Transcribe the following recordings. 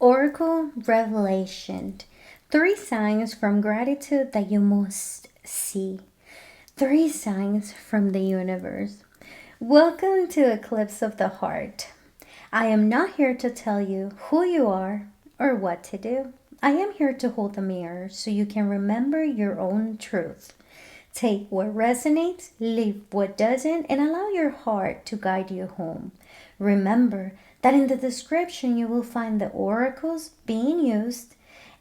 Oracle Revelation. 3 signs from gratitude that you must see. 3 signs from the universe. Welcome to Eclipse of the Heart. I am not here to tell you who you are or what to do. I am here to hold the mirror so you can remember your own truth. Take what resonates, leave what doesn't, and allow your heart to guide you home. Remember that in the description you will find the oracles being used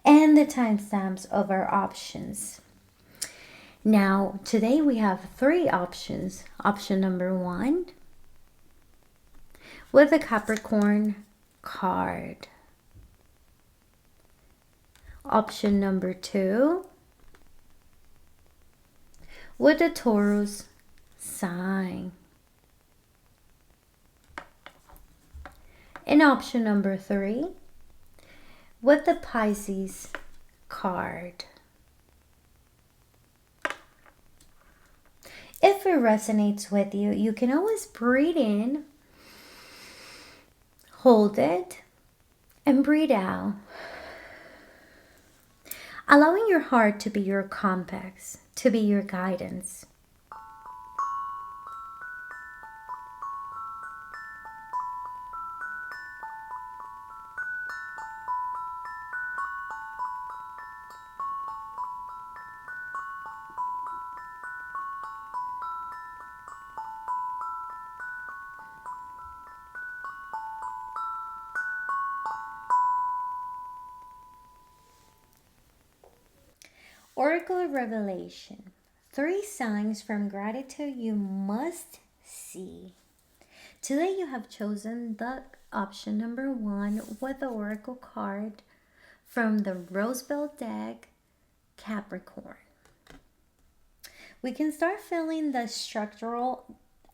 and the timestamps of our options. Now, today we have 3 options. Option number 1 with the Capricorn card. Option number 2 with the Taurus sign. And option number 3 with the Pisces card. If it resonates with you, you can always breathe in, hold it, and breathe out. Allowing your heart to be your compass, to be your guidance. Oracle Revelation. 3 signs from gratitude you must see. Today you have chosen the option number 1 with the Oracle card from the Rosebelle deck, Capricorn. We can start feeling the structural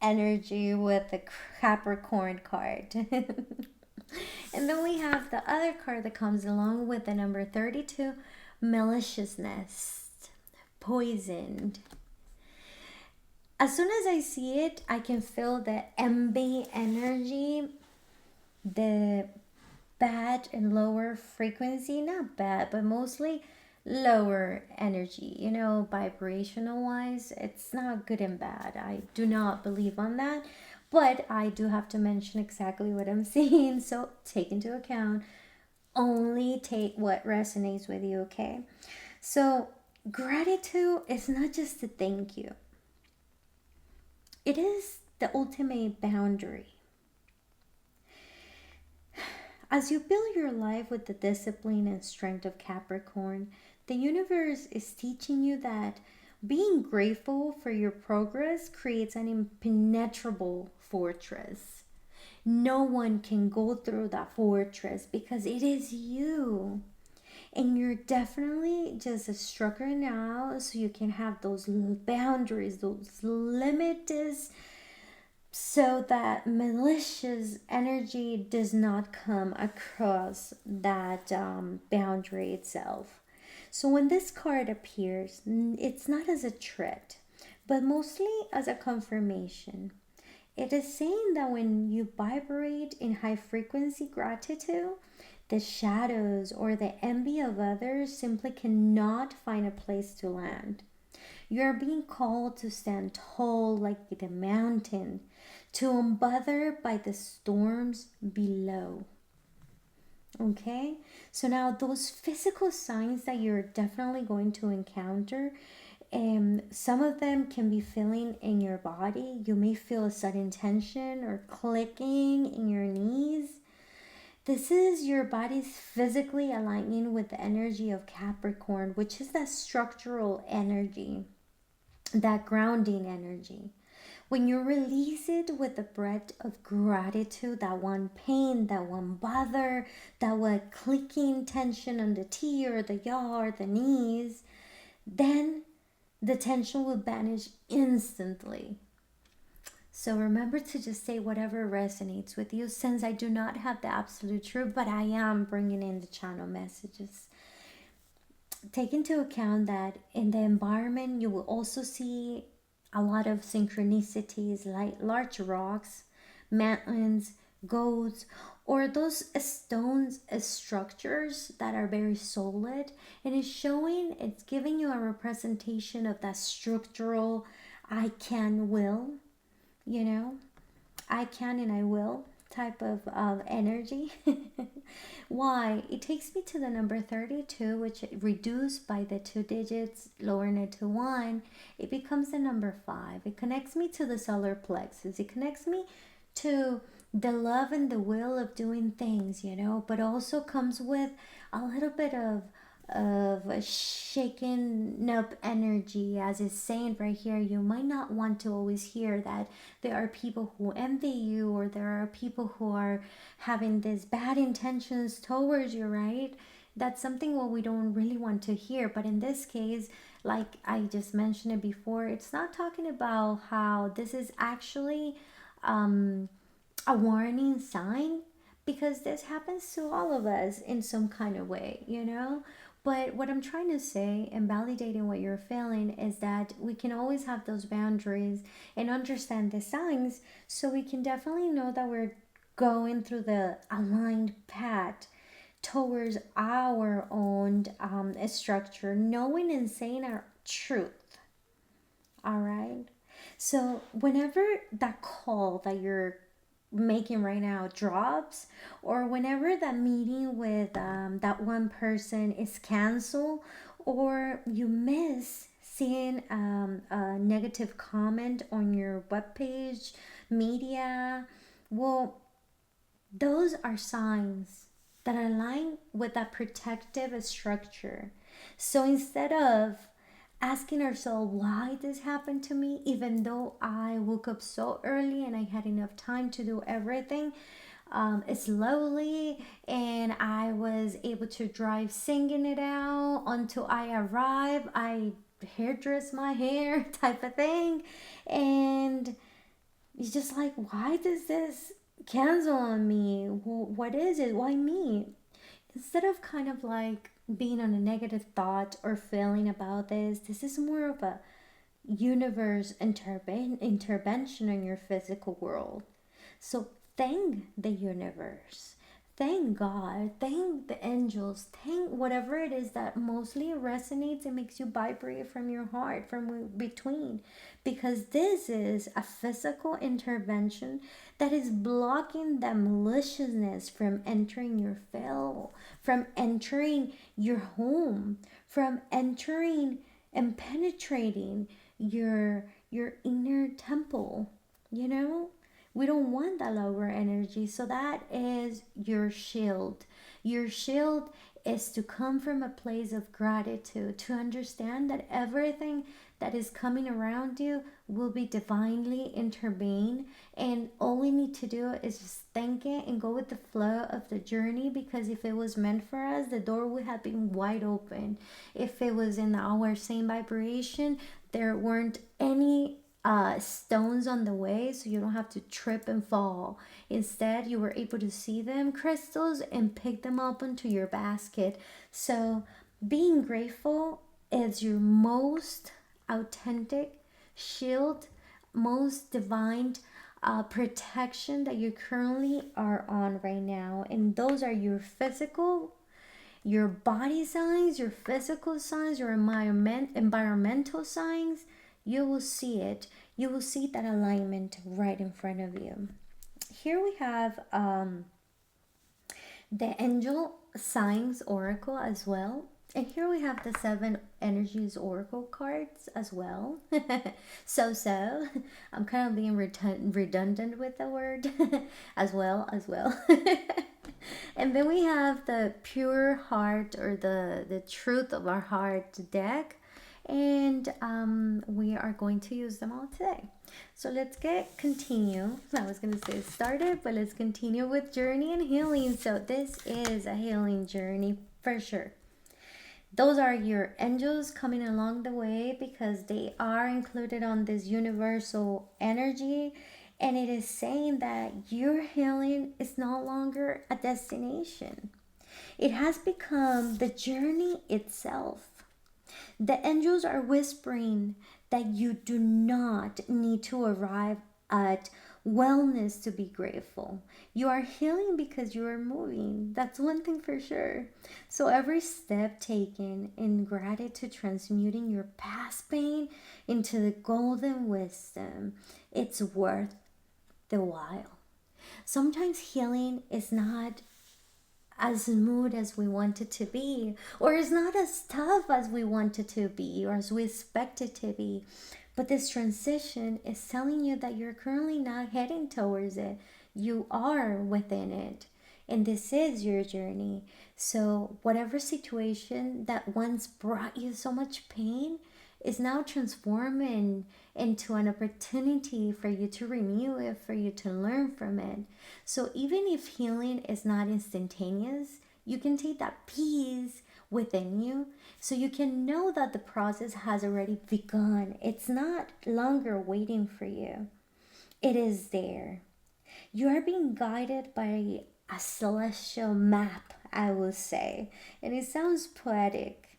energy with the Capricorn card. And then we have the other card that comes along with the number 32, maliciousness, poisoned. As soon as I see it, I can feel the envy energy, the bad and lower frequency, not bad, but mostly lower energy, vibrational wise. It's not good and bad. I do not believe on that, but I do have to mention exactly what I'm seeing, so take into account. Only take what resonates with you, okay? So gratitude is not just a thank you. It is the ultimate boundary. As you build your life with the discipline and strength of Capricorn, the universe is teaching you that being grateful for your progress creates an impenetrable fortress. No one can go through that fortress because it is you. And you're definitely just a structure now, so you can have those boundaries, those limits, so that malicious energy does not come across that boundary itself. So when this card appears, it's not as a threat, but mostly as a confirmation. It is saying that when you vibrate in high frequency gratitude, the shadows or the envy of others simply cannot find a place to land. You are being called to stand tall like the mountain, to unbother by the storms below. Okay? So now those physical signs that you're definitely going to encounter, some of them can be feeling in your body. You may feel a sudden tension or clicking in your knees. This is your body's physically aligning with the energy of Capricorn, which is that structural energy, that grounding energy. When you release it with the breath of gratitude, that one pain, that one bother, that one clicking tension on the T or the yaw or the knees, then the tension will vanish instantly. So remember to just say whatever resonates with you, since I do not have the absolute truth, but I am bringing in the channel messages. Take into account that in the environment, you will also see a lot of synchronicities like large rocks, mountains, goats, or those stones structures that are very solid, and it's giving you a representation of that structural I can will, you know, I can and I will type of energy. Why? It takes me to the number 32, which reduced by the two digits, lowering it to one, it becomes the number 5. It connects me to the solar plexus. It connects me to the love and the will of doing things, but also comes with a little bit of a shaken up energy, as it's saying right here. You might not want to always hear that there are people who envy you, or there are people who are having these bad intentions towards you, right? That's something what we don't really want to hear. But in this case, like I just mentioned it before, it's not talking about how this is actually a warning sign, because this happens to all of us in some kind of way. But what I'm trying to say and validating what you're feeling is that we can always have those boundaries and understand the signs, so we can definitely know that we're going through the aligned path towards our own structure, knowing and saying our truth. All right. So, whenever that call that you're making right now drops, or whenever that meeting with that one person is canceled, or you miss seeing a negative comment on your webpage, media, well, those are signs that align with that protective structure. So instead of asking ourselves why this happened to me, even though I woke up so early and I had enough time to do everything slowly, and I was able to drive singing it out until I arrived. I hairdress my hair type of thing, and it's just like, why does this cancel on me? What is it? Why me? Instead of kind of like being on a negative thought or feeling about this is more of a universe intervention in your physical world. So thank the universe, thank God, thank the angels, thank whatever it is that mostly resonates and makes you vibrate from your heart, from between, because this is a physical intervention that is blocking the maliciousness from entering your field, from entering your home, from entering and penetrating your inner temple, you know? We don't want that lower energy. So that is your shield. Your shield is to come from a place of gratitude, to understand that everything that is coming around you will be divinely intervened, and all we need to do is just thank it and go with the flow of the journey, because if it was meant for us, the door would have been wide open. If it was in our same vibration, there weren't any stones on the way, so you don't have to trip and fall. Instead, you were able to see them crystals and pick them up into your basket. So being grateful is your most authentic shield, most divine protection that you currently are on right now. And those are your physical, your body signs, your physical signs, your environmental signs. You will see it. You will see that alignment right in front of you. Here we have the angel signs oracle as well. And here we have the 7 energies oracle cards as well. so I'm kind of being redundant with the word as well. And then we have the pure heart, or the truth of our heart deck. And we are going to use them all today. So let's continue. I was going to say started, but let's continue with journey and healing. So this is a healing journey for sure. Those are your angels coming along the way, because they are included on this universal energy. And it is saying that your healing is no longer a destination. It has become the journey itself. The angels are whispering that you do not need to arrive at wellness to be grateful. You are healing because you are moving. That's one thing for sure. So every step taken in gratitude, transmuting your past pain into the golden wisdom, it's worth the while. Sometimes healing is not as smooth as we want it to be, or is not as tough as we want it to be, or as we expect it to be. But this transition is telling you that you're currently not heading towards it. You are within it. And this is your journey. So, whatever situation that once brought you so much pain is now transforming into an opportunity for you to renew it, for you to learn from it. So even if healing is not instantaneous, you can take that peace within you so you can know that the process has already begun. It's not longer waiting for you, it is there. You are being guided by a celestial map, I will say. And it sounds poetic,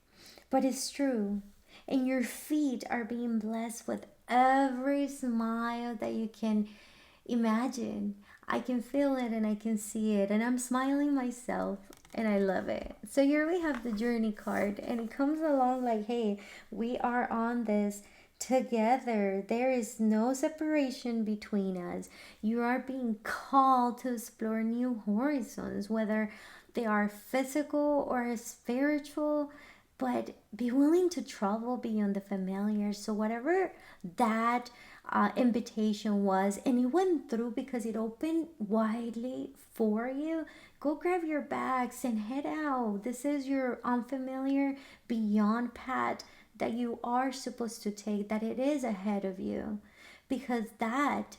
but it's true. And your feet are being blessed with every smile that you can imagine. I can feel it and I can see it, and I'm smiling myself, and I love it. So here we have the journey card, and it comes along like, hey, we are on this together. There is no separation between us. You are being called to explore new horizons, whether they are physical or spiritual, but be willing to travel beyond the familiar. So whatever that invitation was, and it went through because it opened widely for you, go grab your bags and head out. This is your unfamiliar beyond path that you are supposed to take, that it is ahead of you, because that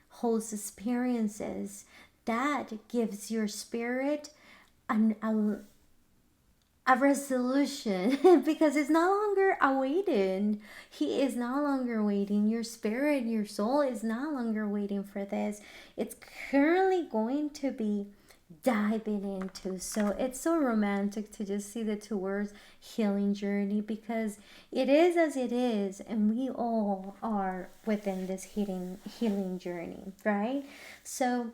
holds experiences, that gives your spirit an, a resolution because it's no longer awaiting. He is no longer waiting. Your spirit, your soul is no longer waiting for this. It's currently going to be diving into. So it's so romantic to just see the two words healing journey, because it is as it is, and we all are within this healing journey, right? So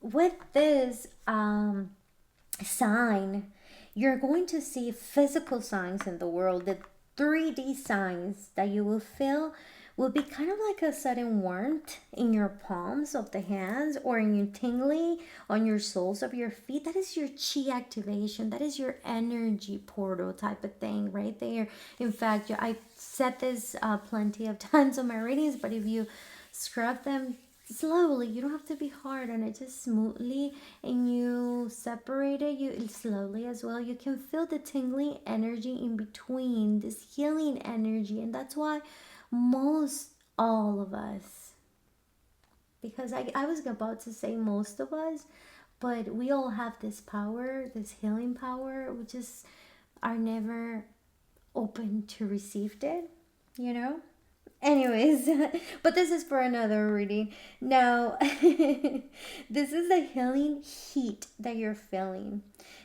with this sign, you're going to see physical signs in the world. The 3D signs that you will feel will be kind of like a sudden warmth in your palms of the hands, or in your tingly on your soles of your feet. That is your chi activation. That is your energy portal type of thing right there. In fact, I said this plenty of times on my readings, but if you scrub them slowly, you don't have to be hard on it, just smoothly, and you separate it you slowly as well, you can feel the tingling energy in between, this healing energy. And that's why most all of us, because I was about to say most of us, but we all have this power, this healing power. We just are never open to receive it, you know. Anyways, but this is for another reading. Now, this is the healing heat that you're feeling.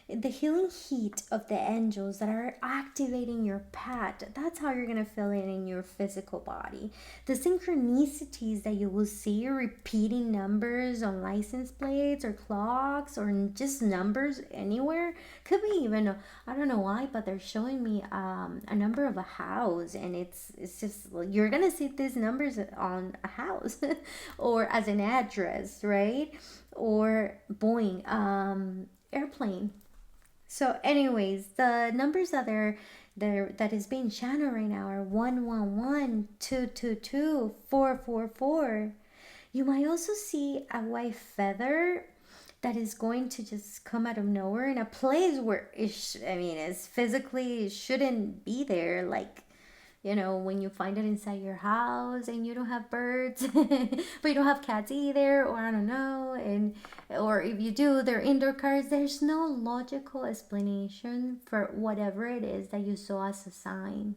The healing heat of the angels that are activating your path. That's how you're going to feel it in your physical body. The synchronicities that you will see, repeating numbers on license plates or clocks, or just numbers anywhere. Could be even, I don't know why, but they're showing me a number of a house, and it's just, you're going to see these numbers on a house or as an address, right? Or Boeing, airplane. So, anyways, the numbers that are there that is being channeled right now are 111, 222, 444. You might also see a white feather that is going to just come out of nowhere in a place where it's physically, it shouldn't be there. Like, when you find it inside your house and you don't have birds, but you don't have cats either, or I don't know, or if you do, they're indoor cars. There's no logical explanation for whatever it is that you saw as a sign.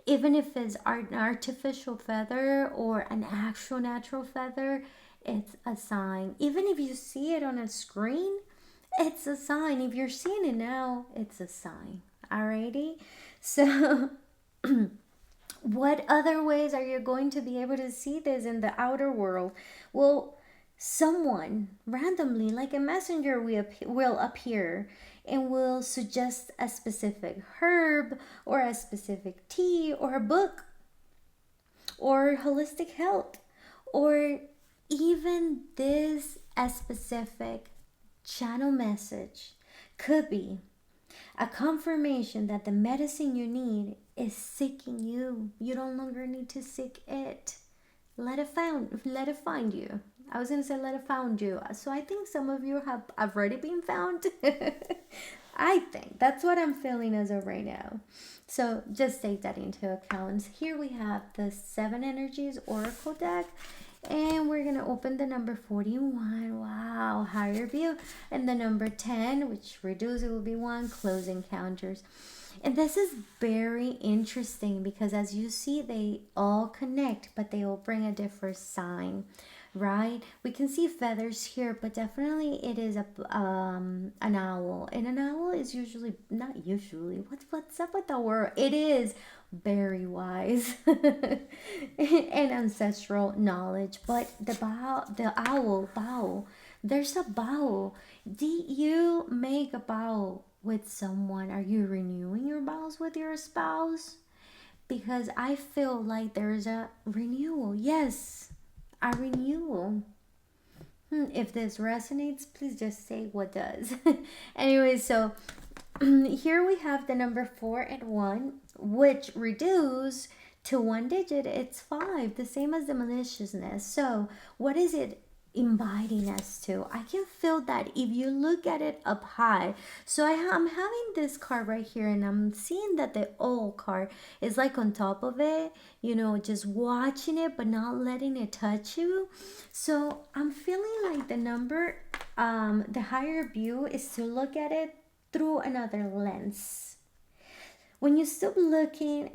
Even if it's an artificial feather or an actual natural feather, it's a sign. Even if you see it on a screen, it's a sign. If you're seeing it now, it's a sign. Alrighty? So what other ways are you going to be able to see this in the outer world? Well, someone randomly, like a messenger, will appear and will suggest a specific herb or a specific tea or a book or holistic health, or even this a specific channel message could be a confirmation that the medicine you need is seeking you. You no longer need to seek it. Let it find you. I was gonna say let it found you. So I think some of you have already been found. I think that's what I'm feeling as of right now. So just take that into account. Here we have the Seven Energies Oracle deck. And we're going to open the number 41. Wow, higher view. And the number 10, which reduce, it will be 1, close encounters. And this is very interesting because as you see, they all connect, but they all bring a different sign, right? We can see feathers here, but definitely it is an owl. And an owl is usually, not usually, what's up with the word? It is very wise and ancestral knowledge. But the bow, there's a bow. Do you make a bow with someone? Are you renewing your vows with your spouse? Because I feel like there's a renewal. Yes, a renewal. If this resonates, please just say what does. Anyway, so here we have the number 4 and 1, which reduce to one digit. It's 5, the same as the maliciousness. So what is it inviting us to? I can feel that if you look at it up high. So I'm having this card right here, and I'm seeing that the old card is like on top of it, just watching it but not letting it touch you. So I'm feeling like the number, the higher view is to look at it through another lens. When you stop looking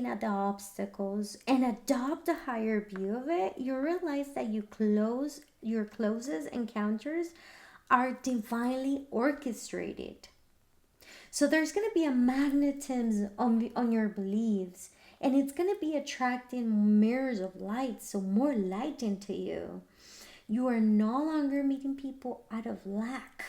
at the obstacles and adopt a higher view of it, you realize that your closest encounters are divinely orchestrated. So there's going to be a magnetism on your beliefs, and it's going to be attracting mirrors of light, so more light into you. You are no longer meeting people out of lack.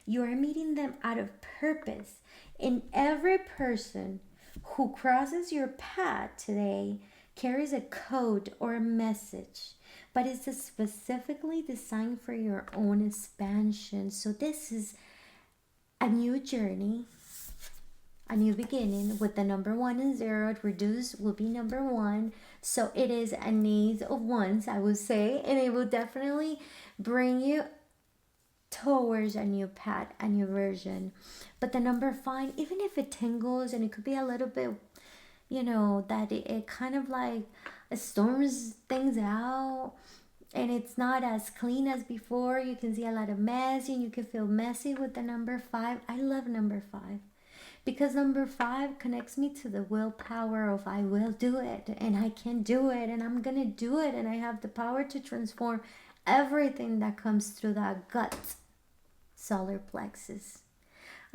You are meeting them out of purpose. And every person who crosses your path today carries a code or a message, but it's specifically designed for your own expansion. So this is a new journey, a new beginning with the number 1 and 0. Reduce will be number 1. So it is an ace of wands, I would say, and it will definitely bring you towards a new path, a new version. But the number 5, even if it tingles and it could be a little bit, that it kind of like storms things out and it's not as clean as before. You can see a lot of mess and you can feel messy with the number 5. I love number 5 because number 5 connects me to the willpower of I will do it and I can do it and I'm gonna do it and I have the power to transform everything that comes through that gut solar plexus.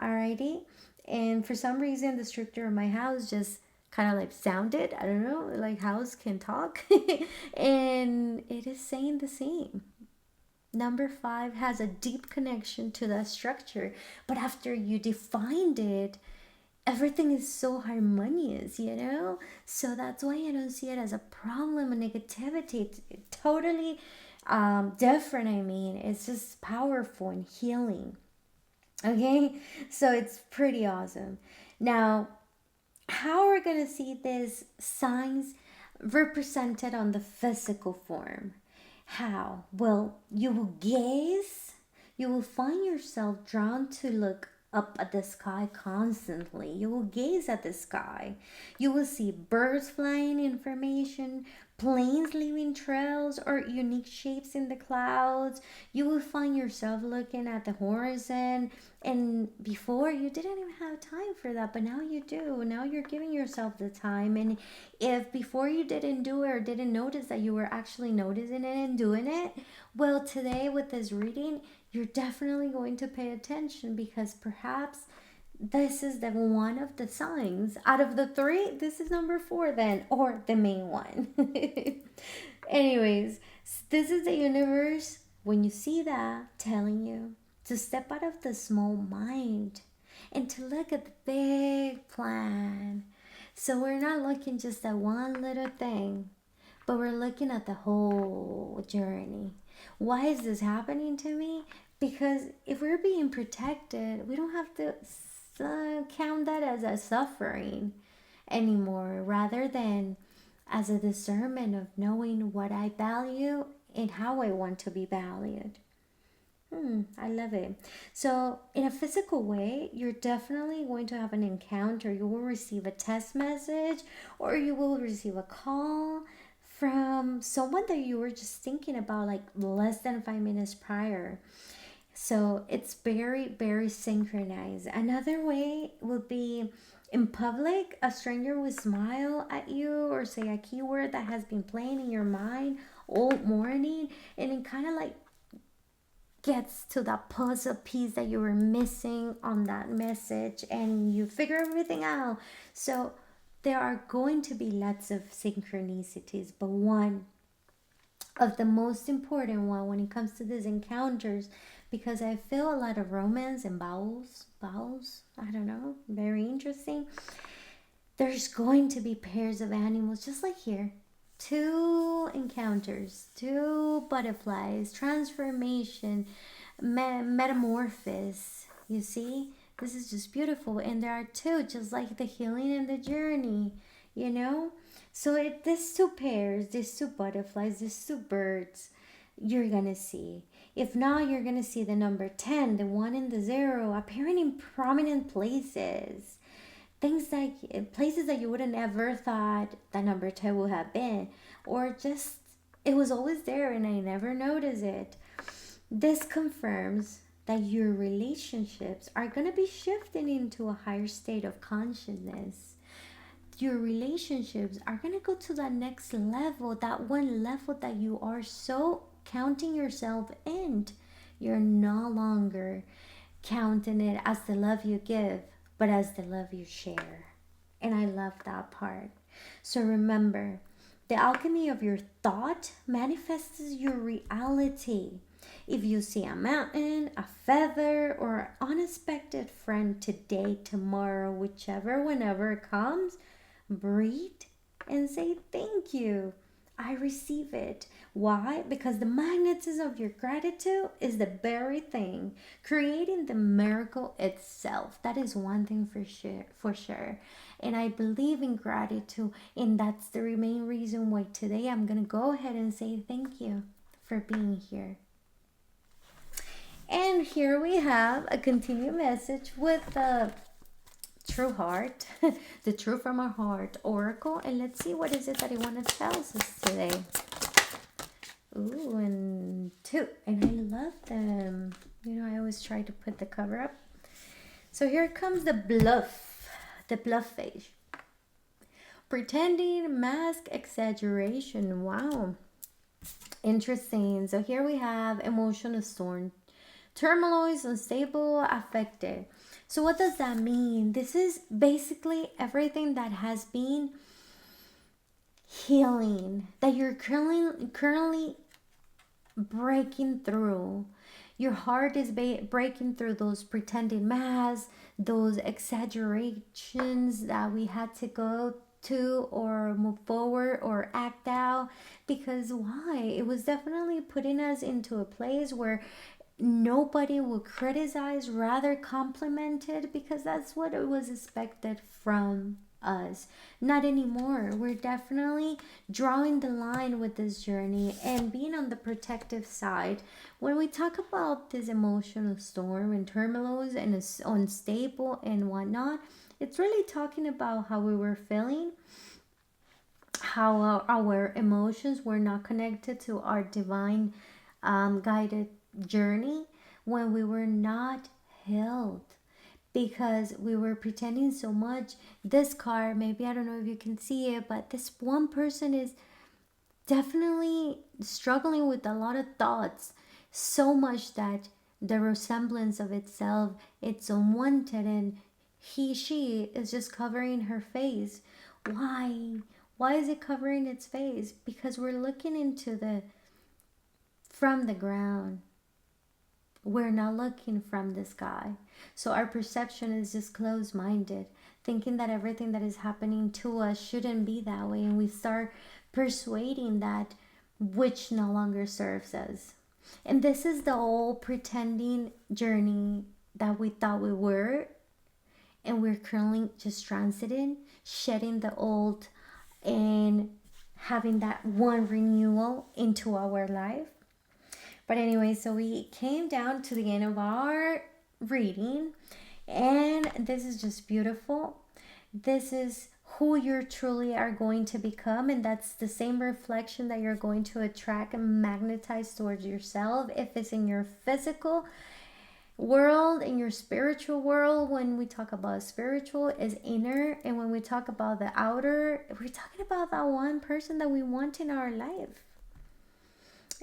Alrighty, and for some reason the structure of my house just kind of like sounded, I don't know, like house can talk and it is saying the same. Number 5 has a deep connection to that structure, but after you defined it, everything is so harmonious, so that's why I don't see it as a problem, a negativity. It's totally different. I mean, it's just powerful and healing. Okay, so it's pretty awesome. Now, how are we going to see these signs represented on the physical form? How? Well, you will find yourself drawn to look up at the sky constantly. You will gaze at the sky. You will see birds flying in formation, planes leaving trails or unique shapes in the clouds. You will find yourself looking at the horizon, and before you didn't even have time for that, but now you do. Now you're giving yourself the time. And if before you didn't do it or didn't notice that you were actually noticing it and doing it, well, today with this reading, you're definitely going to pay attention because perhaps this is the one of the signs. Out of the 3, this is number 4 then, or the main one. Anyways, This is the universe, when you see that, telling you to step out of the small mind and to look at the big plan. So we're not looking just at one little thing, but we're looking at the whole journey. Why is this happening to me? Because if we're being protected, we don't have to count that as a suffering anymore, rather than as a discernment of knowing what I value and how I want to be valued. I love it. So, in a physical way, you're definitely going to have an encounter. You will receive a text message or you will receive a call from someone that you were just thinking about like less than 5 minutes prior. So it's very, very synchronized. Another way would be in public, a stranger will smile at you or say a keyword that has been playing in your mind all morning, and it kind of like gets to that puzzle piece that you were missing on that message, and you figure everything out. So there are going to be lots of synchronicities, but one of the most important one when it comes to these encounters, because I feel a lot of romance and vowels, I don't know, very interesting. There's going to be pairs of animals just like here. Two encounters, two butterflies, transformation, metamorphosis. You see, this is just beautiful. And there are two, just like the healing and the journey, you know? So these two pairs, these two butterflies, these two birds, you're gonna see. If not, you're gonna see the number 10, the 1 and the 0 appearing in prominent places. Things like places that you would have never thought that number 10 would have been, or just it was always there and I never noticed it. This confirms that your relationships are going to be shifting into a higher state of consciousness. Your relationships are going to go to that next level, that one level that you are so counting yourself in. You're no longer counting it as the love you give, but as the love you share. And I love that part. So remember, the alchemy of your thought manifests your reality. If you see a mountain, a feather, or an unexpected friend today, tomorrow, whichever, whenever it comes, breathe and say thank you. I receive it. Why? Because the magnetism of your gratitude is the very thing creating the miracle itself. That is one thing for sure, for sure. And I believe in gratitude, and that's the main reason why today I'm gonna go ahead and say thank you for being here. And here we have a continued message with the true heart, the truth from our heart oracle, and let's see what is it that it wants to tell us today. Ooh, and two, and I love them. You know, I always try to put the cover up. So here comes the bluff face. Pretending, mask, exaggeration. Wow, interesting. So here we have emotional storm, turmoil, unstable, affected. So what does that mean? This is basically everything that has been healing, that you're currently breaking through. Your heart is breaking through those pretending masks, those exaggerations that we had to go to or move forward or act out. Because why? It was definitely putting us into a place where nobody will criticize, rather complimented, because that's what it was expected from us. Not anymore. We're definitely drawing the line with this journey and being on the protective side. When we talk about this emotional storm and turmoils and unstable and whatnot, it's really talking about how we were feeling, how our emotions were not connected to our divine guided journey, when we were not healed because we were pretending so much. This card, maybe I don't know if you can see it, but this one person is definitely struggling with a lot of thoughts, so much that the resemblance of itself, it's unwanted, and she is just covering her face. Why is it covering its face? Because we're looking into the from the ground. We're not looking from the sky. So our perception is just closed minded, thinking that everything that is happening to us shouldn't be that way. And we start persuading that which no longer serves us. And this is the old pretending journey that we thought we were. And we're currently just transiting, shedding the old and having that one renewal into our life. But anyway, so we came down to the end of our reading, and this is just beautiful. This is who you truly are going to become, and that's the same reflection that you're going to attract and magnetize towards yourself. If it's in your physical world, in your spiritual world, when we talk about spiritual is inner, and when we talk about the outer, we're talking about that one person that we want in our life.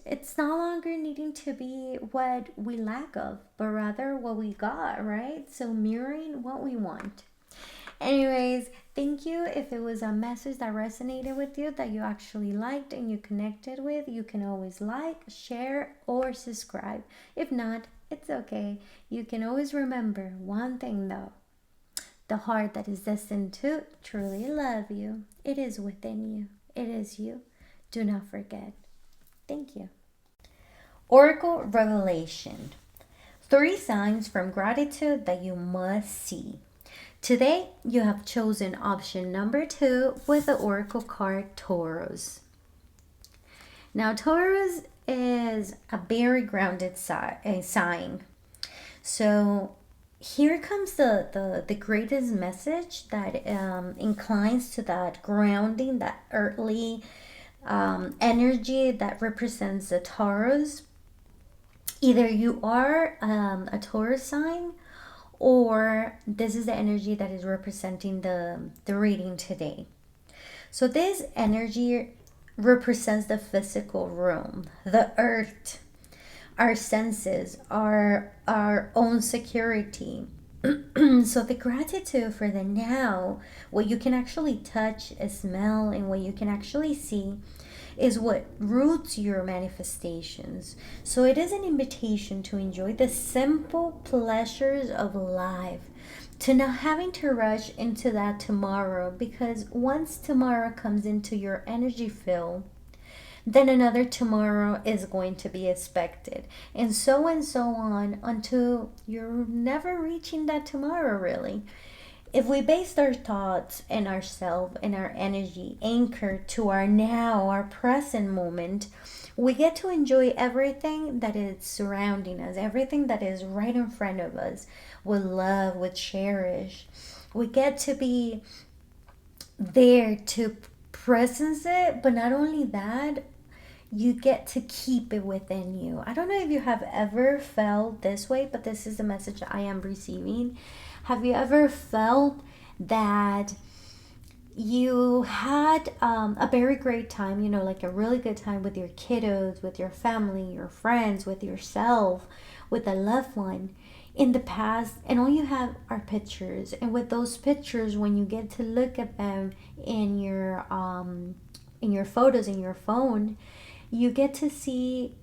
It's no longer needing to be what we lack of, but rather what we got, right? So mirroring what we want. Anyways, thank you. If it was a message that resonated with you, that you actually liked and you connected with, you can always like, share, or subscribe. If not, it's okay. You can always remember one thing though. The heart that is destined to truly love you. It is within you. It is you. Do not forget. Thank you. Oracle Revelation. 3 signs from gratitude that you must see. Today, you have chosen option number 2 with the Oracle card Taurus. Now, Taurus is a very grounded sign. So, here comes the greatest message that inclines to that grounding, that earthly energy that represents the Taurus. Either you are a Taurus sign, or this is the energy that is representing the reading today. So this energy represents the physical realm, the earth, our senses, our own security. So the gratitude for the now, what you can actually touch, smell, and what you can actually see, is what roots your manifestations. So it is an invitation to enjoy the simple pleasures of life, to not having to rush into that tomorrow, because once tomorrow comes into your energy field, then another tomorrow is going to be expected, and so on until you're never reaching that tomorrow, really. If we based our thoughts and ourselves and our energy anchored to our now, our present moment, we get to enjoy everything that is surrounding us, everything that is right in front of us, with love, with cherish. We get to be there to presence it, but not only that, you get to keep it within you. I don't know if you have ever felt this way, but this is the message that I am receiving. Have you ever felt that you had a very great time, like a really good time with your kiddos, with your family, your friends, with yourself, with a loved one in the past, and all you have are pictures? And with those pictures, when you get to look at them in your photos in your phone, you get to see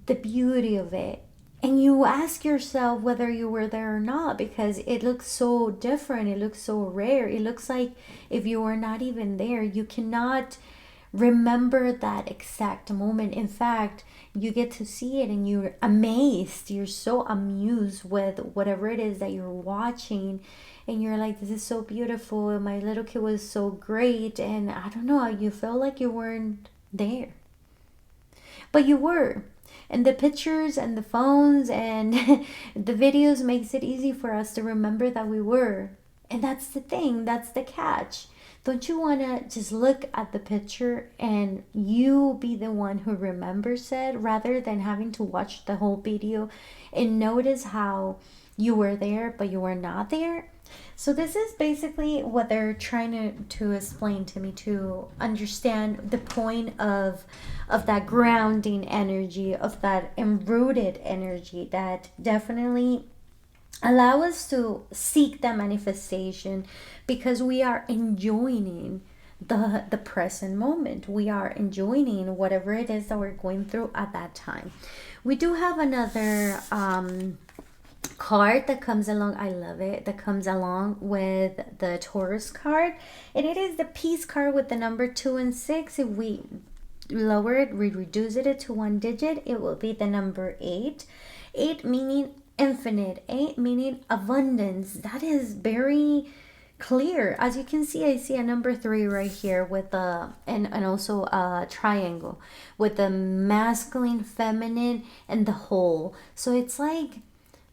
the beauty of it. And you ask yourself whether you were there or not, because it looks so different. It looks so rare. It looks like if you were not even there, you cannot remember that exact moment. In fact, you get to see it and you're amazed. You're so amused with whatever it is that you're watching. And you're like, this is so beautiful. My little kid was so great. And I don't know, you feel like you weren't there. But you were. And the pictures and the phones and the videos makes it easy for us to remember that we were. And that's the thing. That's the catch. Don't you want to just look at the picture and you be the one who remembers it, rather than having to watch the whole video and notice how you were there but you were not there? So this is basically what they're trying to explain to me, to understand the point of that grounding energy, of that enrooted energy that definitely allow us to seek that manifestation, because we are enjoying the present moment. We are enjoying whatever it is that we're going through at that time. We do have another card that comes along. I love it. That comes along with the Taurus card, and it is the peace card with the number 2 and 6. If we lower it, we reduce it to one digit, it will be the number 8. 8 meaning infinite, 8 meaning abundance. That is very clear. As you can see, I see a number 3 right here with the and also a triangle with the masculine, feminine, and the whole. So it's like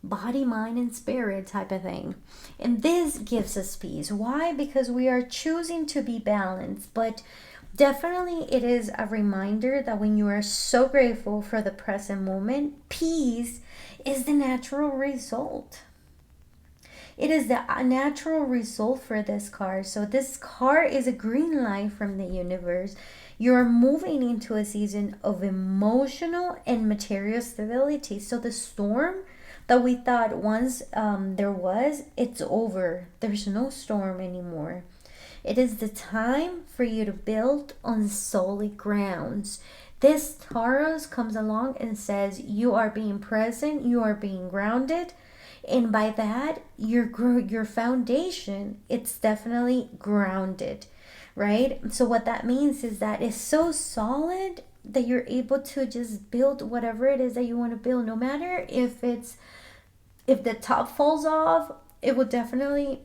body, mind, and spirit type of thing. And this gives us peace. Why? Because we are choosing to be balanced. But definitely it is a reminder that when you are so grateful for the present moment, peace is the natural result. It is the natural result for this card. So this card is a green light from the universe. You're moving into a season of emotional and material stability. So the storm that we thought once there was, it's over. There's no storm anymore. It is the time for you to build on solid grounds. This Taurus comes along and says you are being present, you are being grounded, and by that your foundation, it's definitely grounded, right? So what that means is that it's so solid that you're able to just build whatever it is that you want to build, no matter if the top falls off, it will definitely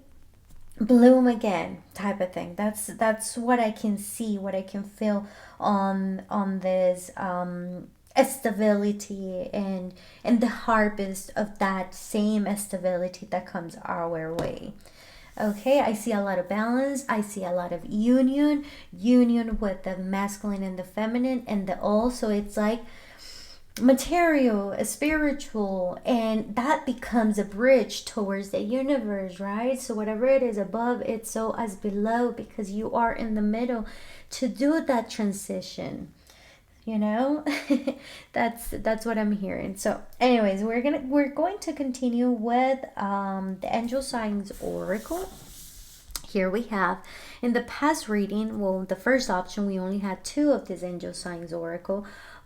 bloom again, type of thing. That's what I can see, what I can feel on this stability and the harvest of that same stability that comes our way. Okay, I see a lot of balance. I see a lot of union with the masculine and the feminine, and the also it's like material, spiritual, and that becomes a bridge towards the universe, right? So whatever it is above, it's so as below, because you are in the middle to do that transition, you know. That's what I'm hearing. So anyways, we're going to continue with the angel signs oracle. Here we have, in the past reading, well, the first option, we only had 2 of this angel signs oracle.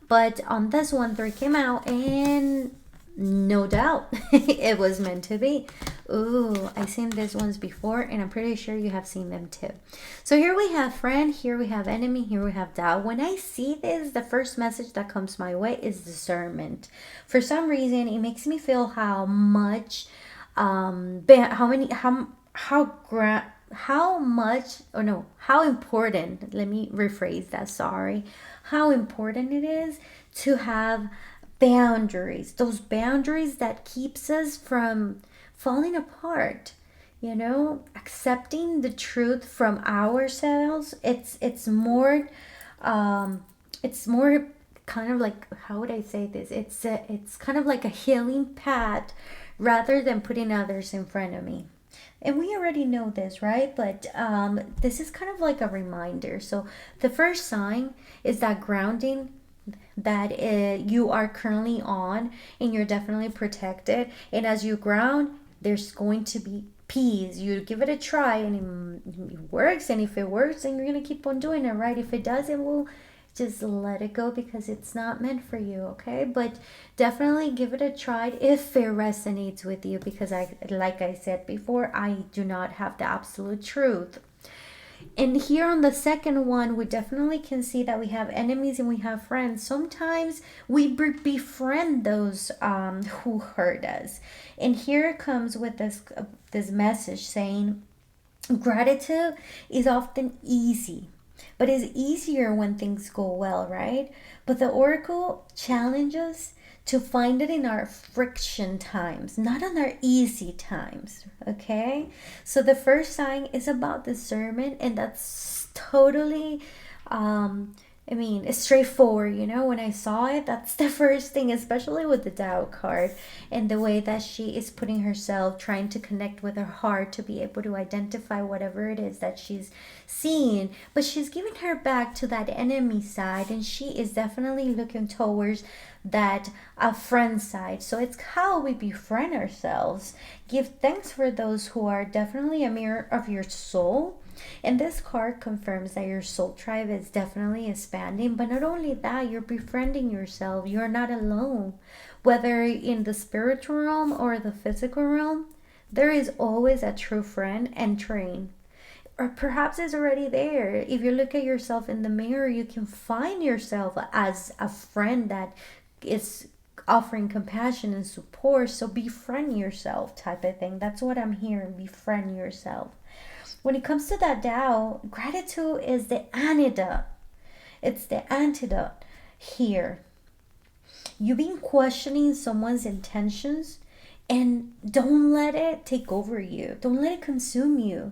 But on this one, 3 came out, and no doubt it was meant to be. Ooh, I've seen these ones before, and I'm pretty sure you have seen them too. So here we have friend, here we have enemy, here we have doubt. When I see this, the first message that comes my way is discernment. For some reason, it makes me feel how much, how important, let me rephrase that, sorry, how important it is to have boundaries, those boundaries that keeps us from falling apart, you know, accepting the truth from ourselves. It's more kind of like, how would I say this, it's kind of like a healing path rather than putting others in front of me. And we already know this, right? But this is kind of like a reminder. So the first sign is that grounding that you are currently on, and you're definitely protected. And as you ground, there's going to be peace. You give it a try, and it works. And if it works, then you're going to keep on doing it, right? If it doesn't, well, just let it go, because it's not meant for you, okay? But definitely give it a try if it resonates with you, because like I said before, I do not have the absolute truth. And here on the second one, we definitely can see that we have enemies and we have friends. Sometimes we befriend those who hurt us. And here it comes with this message saying gratitude is often easy, but it's easier when things go well, right? But the oracle challenges to find it in our friction times, not on our easy times, okay? So the first sign is about discernment, and that's totally, it's straightforward, you know? When I saw it, that's the first thing, especially with the Tao card, and the way that she is putting herself, trying to connect with her heart to be able to identify whatever it is that she's seeing. But she's giving her back to that enemy side, and she is definitely looking towards that a friend side. So it's how we befriend ourselves. Give thanks for those who are definitely a mirror of your soul. And this card confirms that your soul tribe is definitely expanding. But not only that, you're befriending yourself. You're not alone. Whether in the spiritual realm or the physical realm, there is always a true friend entering, or perhaps it's already there. If you look at yourself in the mirror, you can find yourself as a friend that is offering compassion and support. So befriend yourself, type of thing. That's what I'm hearing. Befriend yourself. When it comes to that Tao, gratitude is the antidote. It's the antidote here. You've been questioning someone's intentions, and don't let it take over you. Don't let it consume you.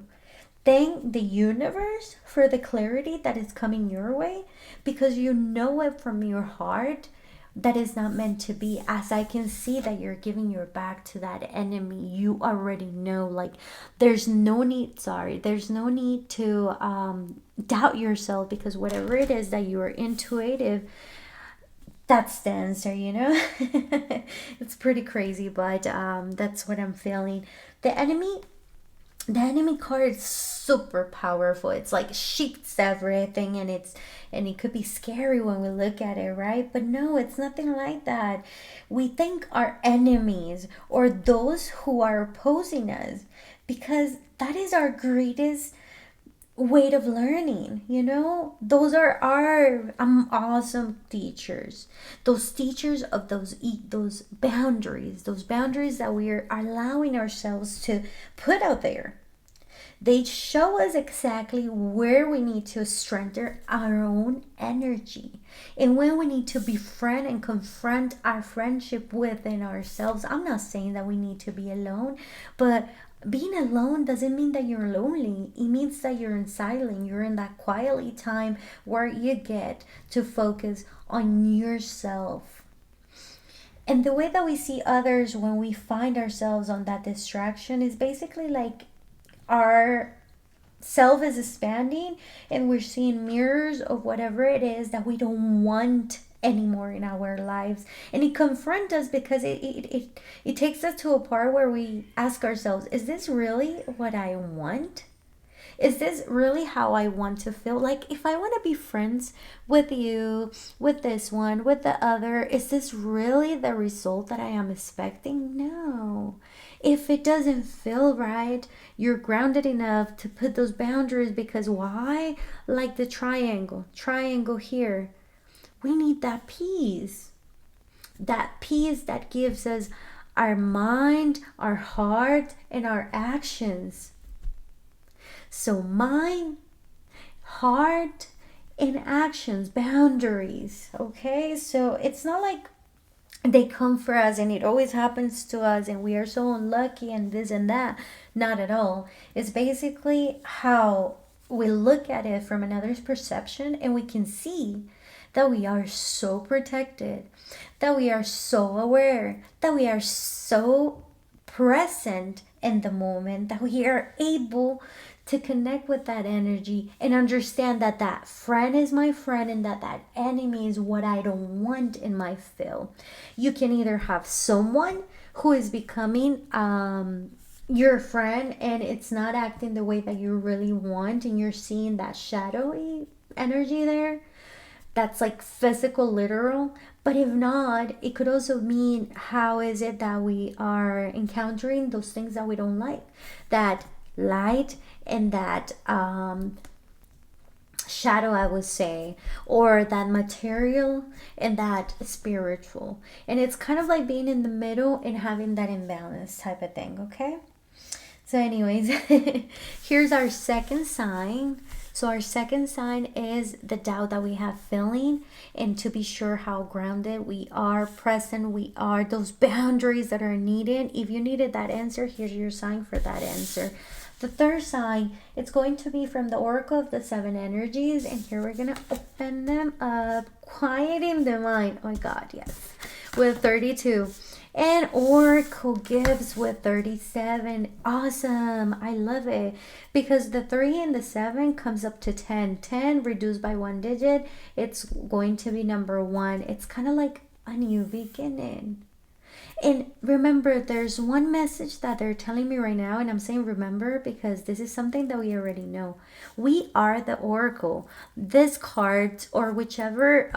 Thank the universe for the clarity that is coming your way, because you know it from your heart that is not meant to be. As I can see that you're giving your back to that enemy, you already know, like, there's no need, there's no need to doubt yourself, because whatever it is that you are intuitive, that's the answer, you know. It's pretty crazy, but that's what I'm feeling. The enemy card is super powerful. It's like shifts everything, and it could be scary when we look at it, right? But no, it's nothing like that. We think our enemies or those who are opposing us, because that is our greatest way of learning, you know. Those are our awesome teachers. Those teachers of those boundaries that we are allowing ourselves to put out there. They show us exactly where we need to strengthen our own energy, and when we need to befriend and confront our friendship within ourselves. I'm not saying that we need to be alone, but being alone doesn't mean that you're lonely. It means that you're in silence. You're in that quietly time where you get to focus on yourself. And the way that we see others when we find ourselves on that distraction is basically like our self is expanding, and we're seeing mirrors of whatever it is that we don't want anymore in our lives. And it confronts us, because it takes us to a part where we ask ourselves, is this really what I want? Is this really how I want to feel? Like, if I want to be friends with you, with this one, with the other, is this really the result that I am expecting? No. If it doesn't feel right, you're grounded enough to put those boundaries, because why? Like the triangle here. We need that peace that gives us our mind, our heart, and our actions. So mind, heart, and actions, boundaries. Okay, so it's not like they come for us and it always happens to us and we are so unlucky and this and that. Not at all. It's basically how we look at it from another's perception, and we can see that we are so protected, that we are so aware, that we are so present in the moment, that we are able to connect with that energy and understand that that friend is my friend, and that enemy is what I don't want in my field. You can either have someone who is becoming your friend, and it's not acting the way that you really want, and you're seeing that shadowy energy there. That's like physical, literal. But if not, it could also mean, how is it that we are encountering those things that we don't like? That light and that shadow, I would say, or that material and that spiritual. And it's kind of like being in the middle and having that imbalance type of thing, okay? So anyways, here's our second sign. So our second sign is the doubt that we have feeling, and to be sure how grounded we are, present we are, those boundaries that are needed. If you needed that answer, here's your sign for that answer. The third sign, it's going to be from the Oracle of the Seven Energies, and here we're going to open them up, quieting the mind. Oh my God, yes. With 32. And Oracle gives with 37. Awesome. I love it. Because the 3 and the 7 comes up to 10. 10 reduced by one digit. It's going to be number 1. It's kind of like a new beginning. And remember, there's one message that they're telling me right now, and I'm saying remember because this is something that we already know. We are the oracle. This card or whichever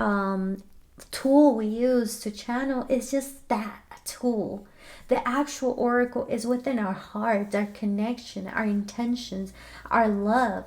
tool we use to channel is just that, a tool. The actual oracle is within our hearts, our connection, our intentions, our love.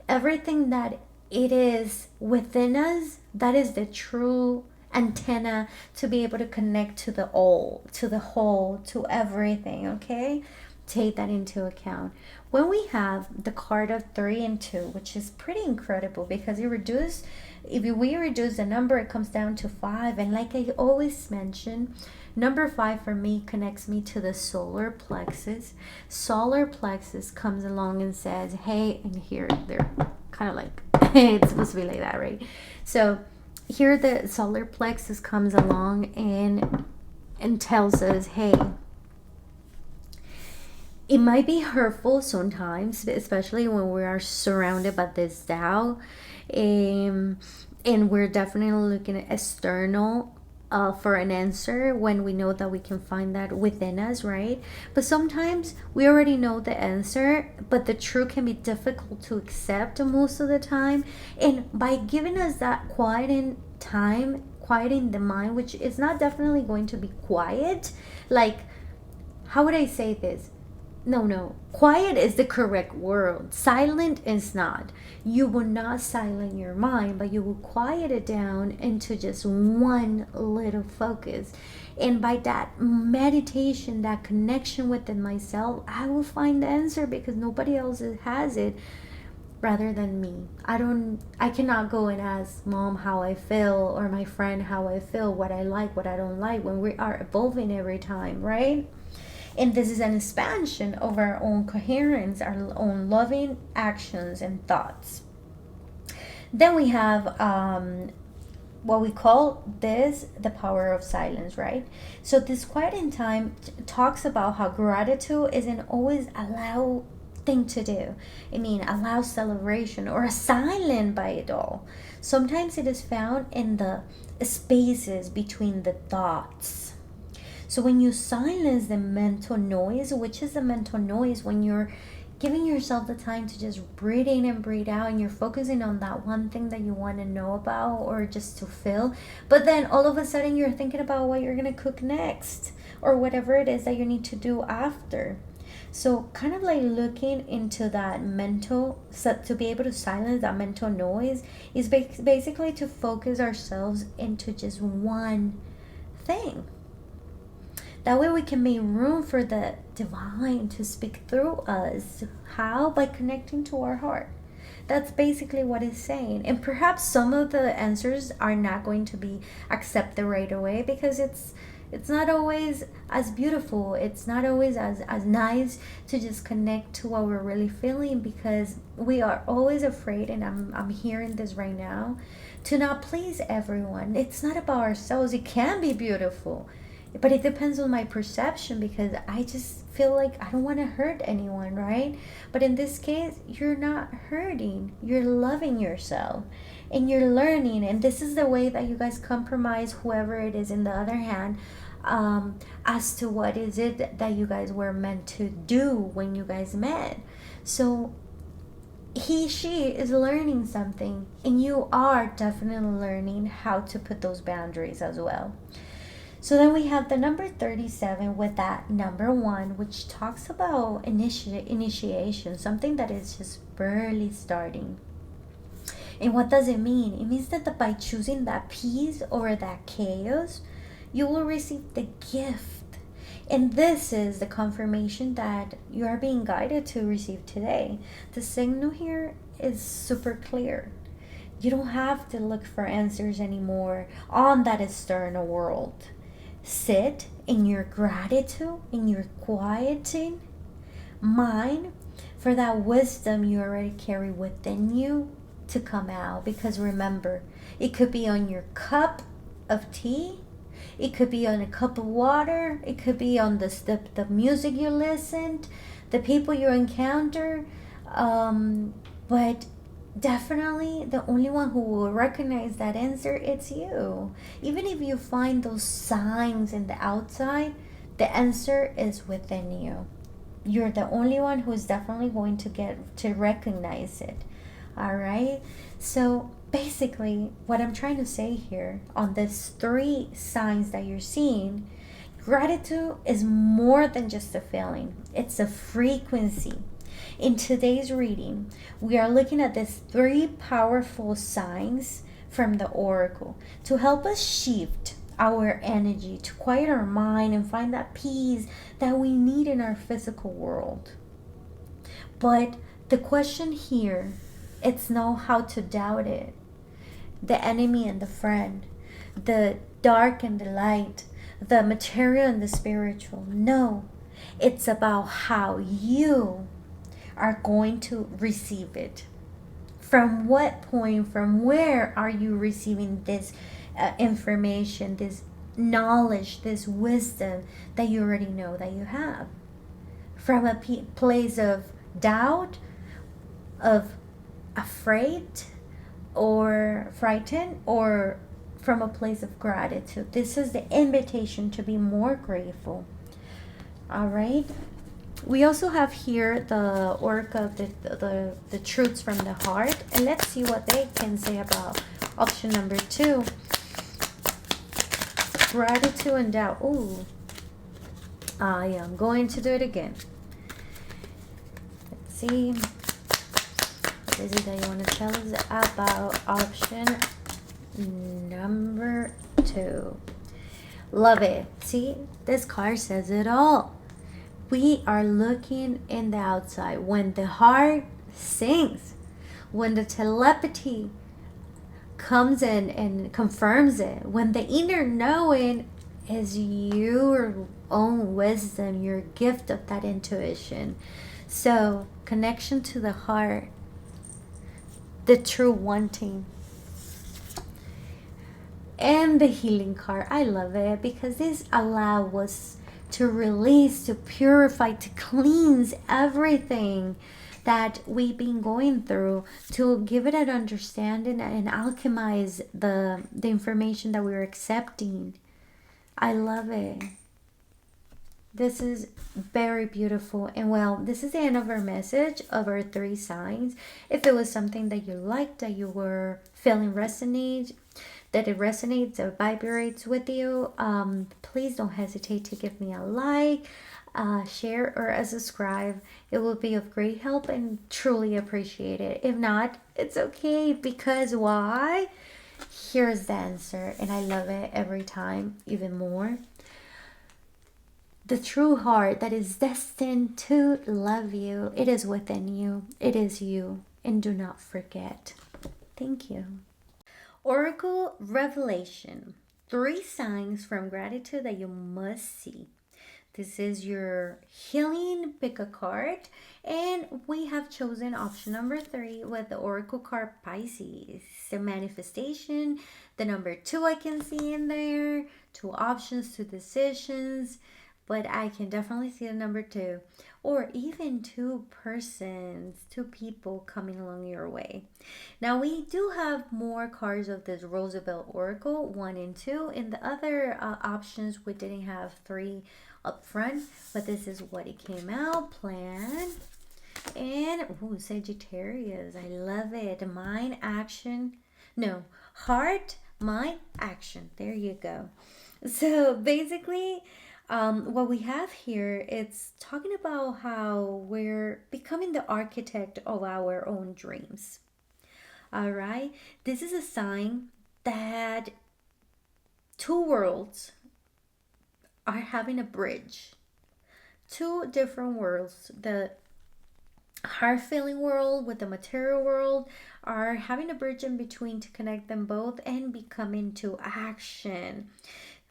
Everything that it is within us, that is the true antenna to be able to connect to the all, to the whole, to everything, okay? Take that into account. When we have the card of 3 and 2, which is pretty incredible because if we reduce the number, it comes down to 5. And like I always mention, number 5 for me connects me to the solar plexus. Solar plexus comes along and says, hey, and here they're kind of like, it's supposed to be like that, right? So here the solar plexus comes along and tells us, hey, it might be hurtful sometimes, especially when we are surrounded by this Tao, and we're definitely looking at external for an answer when we know that we can find that within us, right? But sometimes we already know the answer, but the truth can be difficult to accept most of the time. And by giving us that quieting time, quieting the mind, which is not definitely going to be quiet, like, how would I say this? No. Quiet is the correct word. Silent is not. You will not silence your mind, but you will quiet it down into just one little focus. And by that meditation, that connection within myself, I will find the answer because nobody else has it rather than me. I cannot go and ask mom how I feel or my friend how I feel, what I like, what I don't like, when we are evolving every time, right? And this is an expansion of our own coherence, our own loving actions and thoughts. Then we have what we call this the power of silence, right? So this quieting time talks about how gratitude isn't always allowed thing to do. I mean, allow celebration or a silence by it all. Sometimes it is found in the spaces between the thoughts. So when you silence the mental noise, which is the mental noise when you're giving yourself the time to just breathe in and breathe out and you're focusing on that one thing that you want to know about or just to feel, but then all of a sudden you're thinking about what you're going to cook next or whatever it is that you need to do after. So kind of like looking into that mental, so to be able to silence that mental noise is basically to focus ourselves into just one thing. That way we can make room for the divine to speak through us. How? By connecting to our heart. That's basically what it's saying. And perhaps some of the answers are not going to be accepted right away because it's not always as beautiful. It's not always as nice to just connect to what we're really feeling because we are always afraid, and I'm hearing this right now, to not please everyone. It's not about ourselves. It can be beautiful. But it depends on my perception because I just feel like I don't want to hurt anyone, right? But in this case, you're not hurting. You're loving yourself and you're learning. And this is the way that you guys compromise whoever it is in the other hand as to what is it that you guys were meant to do when you guys met. So she is learning something and you are definitely learning how to put those boundaries as well. So then we have the number 37 with that number 1, which talks about initiation, something that is just barely starting. And what does it mean? It means that by choosing that peace over that chaos, you will receive the gift. And this is the confirmation that you are being guided to receive today. The signal here is super clear. You don't have to look for answers anymore on that external world. Sit in your gratitude, in your quieting mind for that wisdom you already carry within you to come out. Because remember, it could be on your cup of tea, it could be on a cup of water, it could be on the music you listened, the people you encounter, but definitely the only one who will recognize that answer, it's you. Even if you find those signs in the outside, the answer is within you. You're the only one who's definitely going to get to recognize it. All right, so basically what I'm trying to say here on these three signs that you're seeing, gratitude is more than just a feeling, it's a frequency. In today's reading, we are looking at these three powerful signs from the oracle to help us shift our energy, to quiet our mind and find that peace that we need in our physical world. But the question here, it's know how to doubt it. The enemy and the friend, the dark and the light, the material and the spiritual. No, it's about how you are going to receive it. From what point, from where are you receiving this information, this knowledge, this wisdom that you already know that you have? From a place of doubt, of afraid, or frightened, or from a place of gratitude? This is the invitation to be more grateful. All right. We also have here the oracle of the truths from the heart, and let's see what they can say about option number 2, gratitude and doubt. Ooh, I am going to do it again. Let's see, what is it that you want to tell us about option number 2? Love it. See, this card says it all. We are looking in the outside. When the heart sings, when the telepathy comes in and confirms it, when the inner knowing is your own wisdom, your gift of that intuition. So, connection to the heart, the true wanting. And the healing card. I love it because this allows us to release, to purify, to cleanse everything that we've been going through, to give it an understanding and alchemize the information that we're accepting. I love it. This is very beautiful. And well, this is the end of our message of our 3 signs. If it was something that you liked, that you were feeling resonate, that it resonates or vibrates with you, please don't hesitate to give me a like, share, or a subscribe. It will be of great help and truly appreciate it. If not, it's okay, because why? Here's the answer, and I love it every time even more. The true heart that is destined to love you, it is within you. It is you. And do not forget. Thank you. Oracle Revelation. 3 signs from gratitude that you must see. This is your healing pick a card, and we have chosen option number 3 with the Oracle card Pisces. The manifestation, the number 2 I can see in there, 2 options, 2 decisions, but I can definitely see the number 2, or even 2 persons, 2 people coming along your way. Now we do have more cards of this Rosebelle Oracle, 1 and 2. In the other options, we didn't have 3 up front, but this is what it came out. Plan and Sagittarius. I love it. Mind, action. No, heart, mind, action. There you go. So basically, what we have here, it's talking about how we're becoming the architect of our own dreams. All right, this is a sign that 2 worlds are having a bridge. 2 different worlds, the heart feeling world with the material world, are having a bridge in between to connect them both and become into action.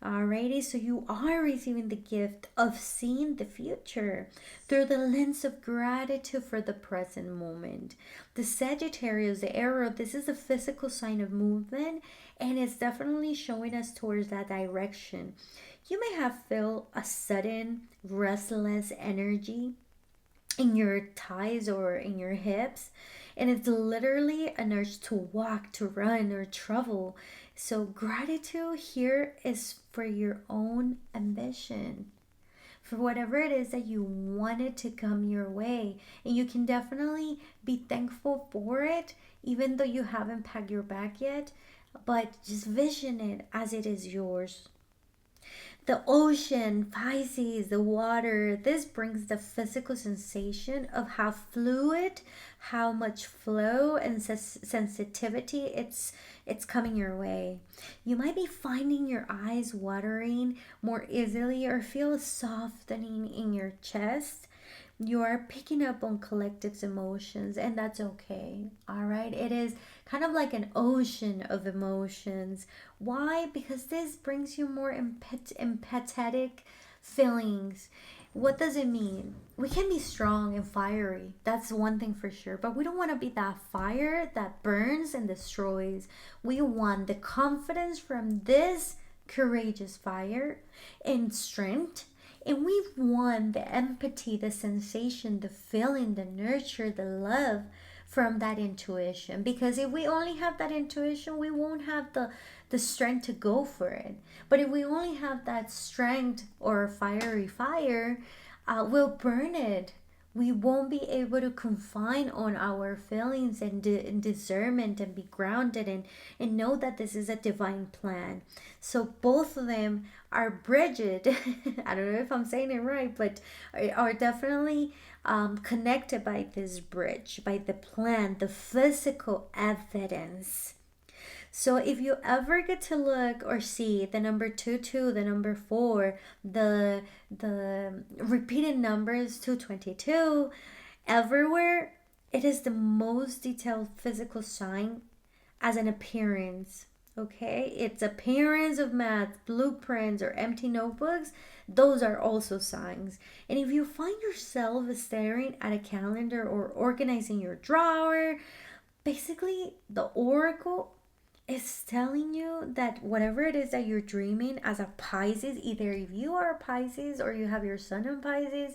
Alrighty, so you are receiving the gift of seeing the future through the lens of gratitude for the present moment. The Sagittarius, the arrow, this is a physical sign of movement, and it's definitely showing us towards that direction. You may have felt a sudden restless energy in your thighs or in your hips. And it's literally an urge to walk, to run, or travel. So, gratitude here is for your own ambition, for whatever it is that you wanted to come your way. And you can definitely be thankful for it, even though you haven't packed your bag yet. But just vision it as it is yours. The ocean, Pisces, the water, this brings the physical sensation of how fluid, how much flow and sensitivity it's coming your way. You might be finding your eyes watering more easily or feel a softening in your chest. You are picking up on collective's emotions, and that's okay. All right, it is kind of like an ocean of emotions. Why? Because this brings you more empathetic feelings. What does it mean? We can be strong and fiery, that's one thing for sure, but we don't want to be that fire that burns and destroys. We want the confidence from this courageous fire and strength, and we want the empathy, the sensation, the feeling, the nurture, the love from that intuition. Because if we only have that intuition, we won't have the strength to go for it. But if we only have that strength or fiery fire, we'll burn it. We won't be able to confine on our feelings and discernment and be grounded and know that this is a divine plan. So both of them are bridged. I don't know if I'm saying it right, but are definitely connected by this bridge, by the plan, the physical evidence. So if you ever get to look or see the number 22, the number 4, the repeated numbers 222 everywhere, it is the most detailed physical sign as an appearance. Okay, it's appearance of math, blueprints, or empty notebooks. Those are also signs. And if you find yourself staring at a calendar or organizing your drawer, basically the oracle is telling you that whatever it is that you're dreaming as a Pisces, either if you are a Pisces or you have your sun in Pisces,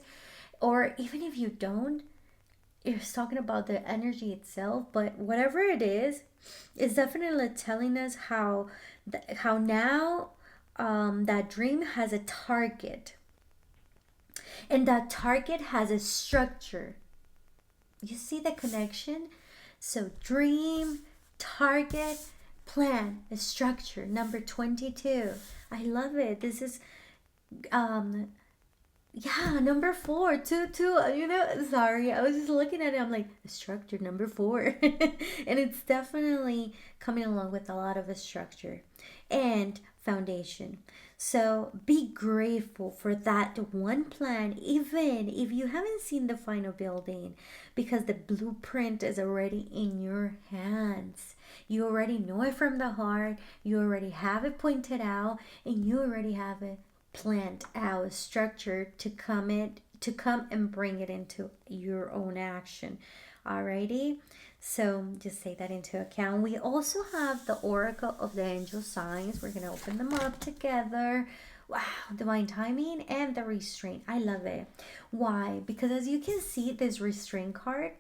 or even if you don't, it's talking about the energy itself. But whatever it is, it's definitely telling us how now that dream has a target, and that target has a structure. You see the connection? So dream, target, plan, a structure. Number 22. I love it. This is um yeah, number 4, 2 2. Sorry, I was just looking at it. I'm like, structure number 4. And it's definitely coming along with a lot of a structure and foundation. So be grateful for that one plan, even if you haven't seen the final building, because the blueprint is already in your hands. You already know it from the heart, you already have it pointed out, and you already have it planned out, structured to come and bring it into your own action. Alrighty, so just take that into account. We also have the oracle of the angel signs. We're gonna open them up together. Wow, divine timing and the restraint. I love it. Why? Because as you can see, this restraint card,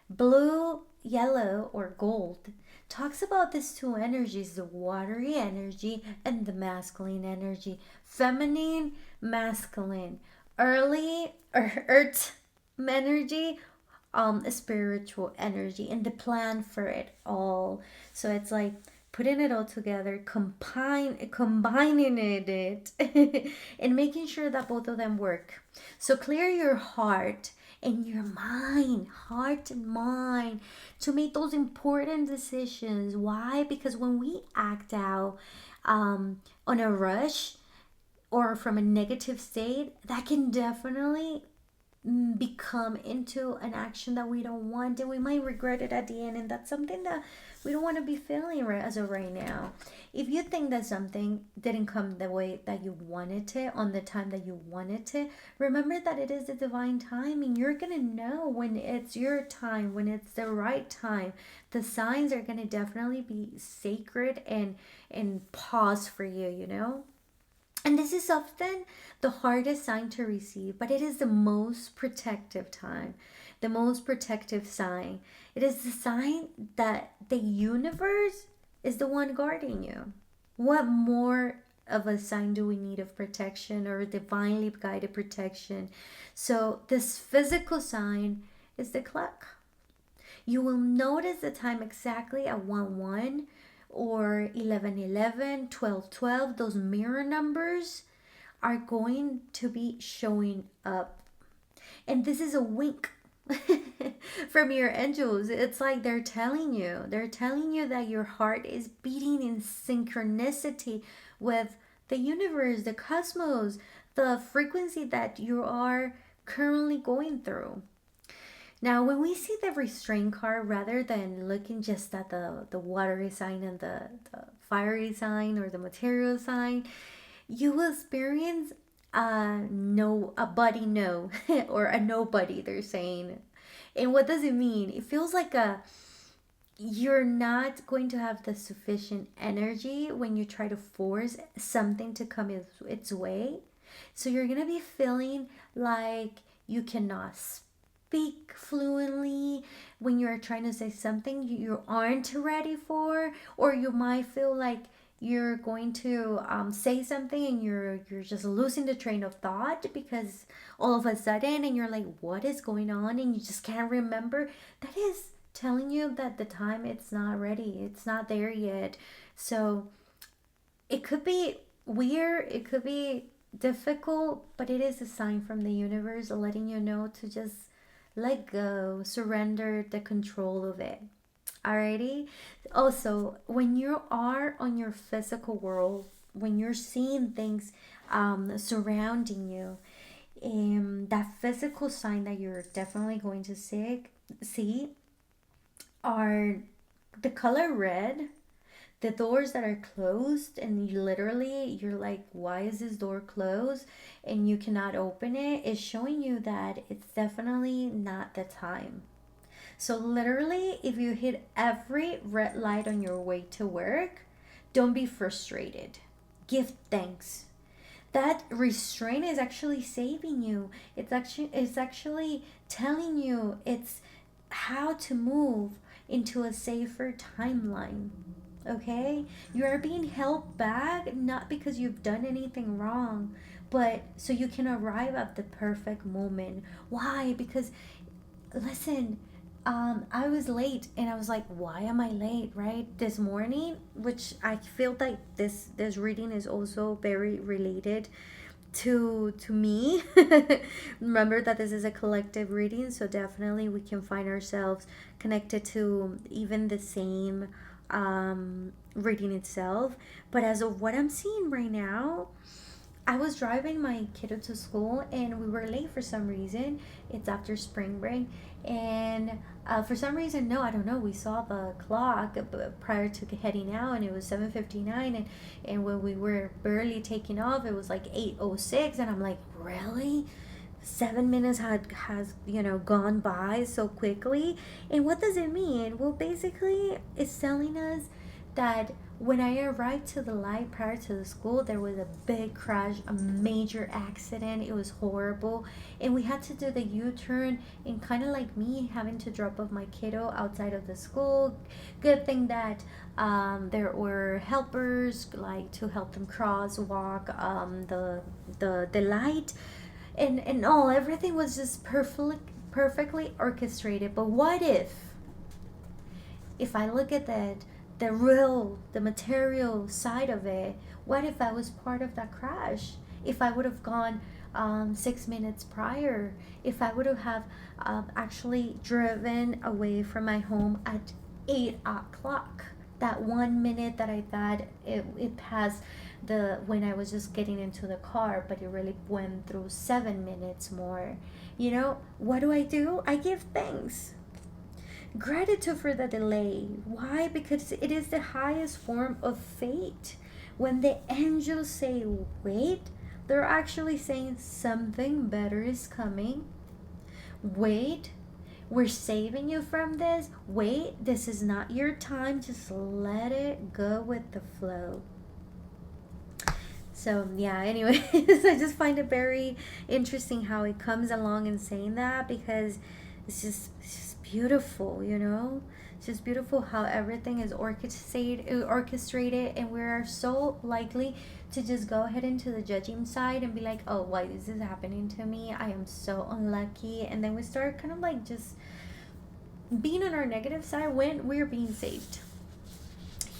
blue, yellow, or gold, talks about these two energies, the watery energy and the masculine energy. Feminine, masculine. Early or earth energy, spiritual energy, and the plan for it all. So it's like putting it all together, combining it and making sure that both of them work. So clear your heart and your mind, heart and mind, to make those important decisions. Why? Because when we act out on a rush or from a negative state, that can definitely become into an action that we don't want, and we might regret it at the end, and that's something that we don't want to be feeling right as of right now. If you think that something didn't come the way that you wanted to on the time that you wanted to, remember that it is the divine timing. You're gonna know when it's your time, when it's the right time. The signs are gonna definitely be sacred and pause for you, And this is often the hardest sign to receive, but it is the most protective time, the most protective sign. It is the sign that the universe is the one guarding you. What more of a sign do we need of protection or divinely guided protection? So, this physical sign is the clock. You will notice the time exactly at 1 1 or 11 11, 12 12. Those mirror numbers are going to be showing up. And this is a wink from your angels. It's like they're telling you that your heart is beating in synchronicity with the universe, the cosmos, the frequency that you are currently going through. Now, when we see the restraint card, rather than looking just at the watery sign and the fiery sign or the material sign, you will experience a buddy no or a nobody, they're saying. And what does it mean? It feels like a you're not going to have the sufficient energy when you try to force something to come its way. So you're going to be feeling like you cannot speak fluently when you're trying to say something you aren't ready for, or you might feel like you're going to say something and you're just losing the train of thought because all of a sudden and you're like, what is going on, and you just can't remember. That is telling you that the time, it's not ready, it's not there yet. So it could be weird, it could be difficult, but it is a sign from the universe letting you know to just let go, surrender the control of it. Alrighty. Also, when you are on your physical world, when you're seeing things surrounding you, that physical sign that you're definitely going to see are the color red, the doors that are closed, and you literally you're like, why is this door closed, and you cannot open it, is showing you that it's definitely not the time. So literally, if you hit every red light on your way to work, don't be frustrated, give thanks. That restraint is actually saving you. It's actually telling you it's how to move into a safer timeline. Okay? You are being held back not because you've done anything wrong, but so you can arrive at the perfect moment. Why? Because listen, I was late and I was like, why am I late, right? This morning, which I feel like this reading is also very related to me. Remember that this is a collective reading, so definitely we can find ourselves connected to even the same reading itself. But as of what I'm seeing right now, I was driving my kiddo to school and we were late for some reason. It's after spring break. And for some reason, no, I don't know. We saw the clock prior to heading out and it was 7:59. And when we were barely taking off, it was like 8:06. And I'm like, really? 7 minutes has gone by so quickly. And what does it mean? Well, basically it's telling us that when I arrived to the light prior to the school, there was a big crash, a major accident. It was horrible, and we had to do the U-turn, and kind of like me having to drop off my kiddo outside of the school. Good thing that there were helpers like to help them crosswalk the light, and all everything was just perfectly orchestrated. But what if I look at the material side of it, what if I was part of that crash? If I would have gone 6 minutes prior, if I would have actually driven away from my home at 8 o'clock, that 1 minute that I thought it passed when I was just getting into the car, but it really went through 7 minutes more. What do? I give thanks, gratitude for the delay. Why? Because it is the highest form of faith. When the angels say wait, they're actually saying something better is coming. Wait, we're saving you from this. Wait, this is not your time. Just let it go with the flow. So yeah, anyways, I just find it very interesting how it comes along and saying that, because it's just beautiful, you know? It's just beautiful how everything is orchestrated, and we are so likely to just go ahead into the judging side and be like, oh, why is this happening to me? I am so unlucky. And then we start kind of like just being on our negative side when we're being saved.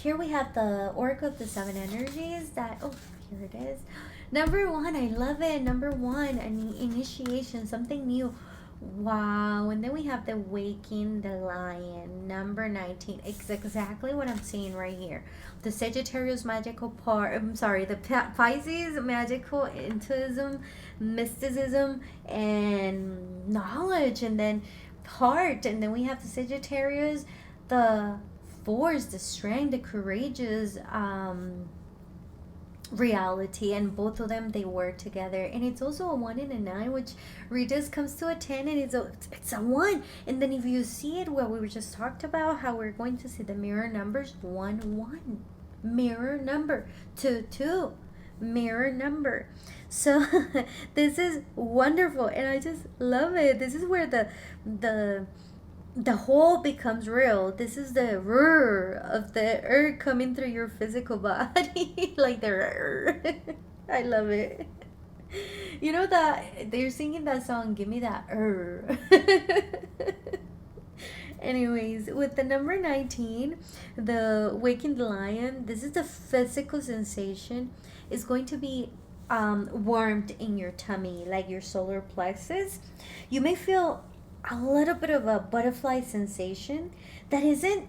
Here we have the Oracle of the Seven Energies that, oh, here it is. Number one, I love it. Number one, an initiation, something new. Wow. And then we have the Waking the Lion, number 19. It's exactly what I'm seeing right here. The Sagittarius magical part, I'm sorry, the Pisces magical intuition, mysticism, and knowledge. And then heart. And then we have the Sagittarius, the force, the strength, the courageous reality, and both of them they work together. And it's also a 1 and a 9, which readers comes to a 10, and it's a 1. And then if you see it, what we were just talked about, how we're going to see the mirror numbers, 1 1, mirror number, 2 2, mirror number. So this is wonderful, and I just love it. This is where the whole becomes real. This is the of the coming through your physical body, like the I love it. You know that they're singing that song, "Give Me That Anyways, with the number 19, the Waking the Lion, this is the physical sensation. It's going to be warmed in your tummy, like your solar plexus. You may feel a little bit of a butterfly sensation that isn't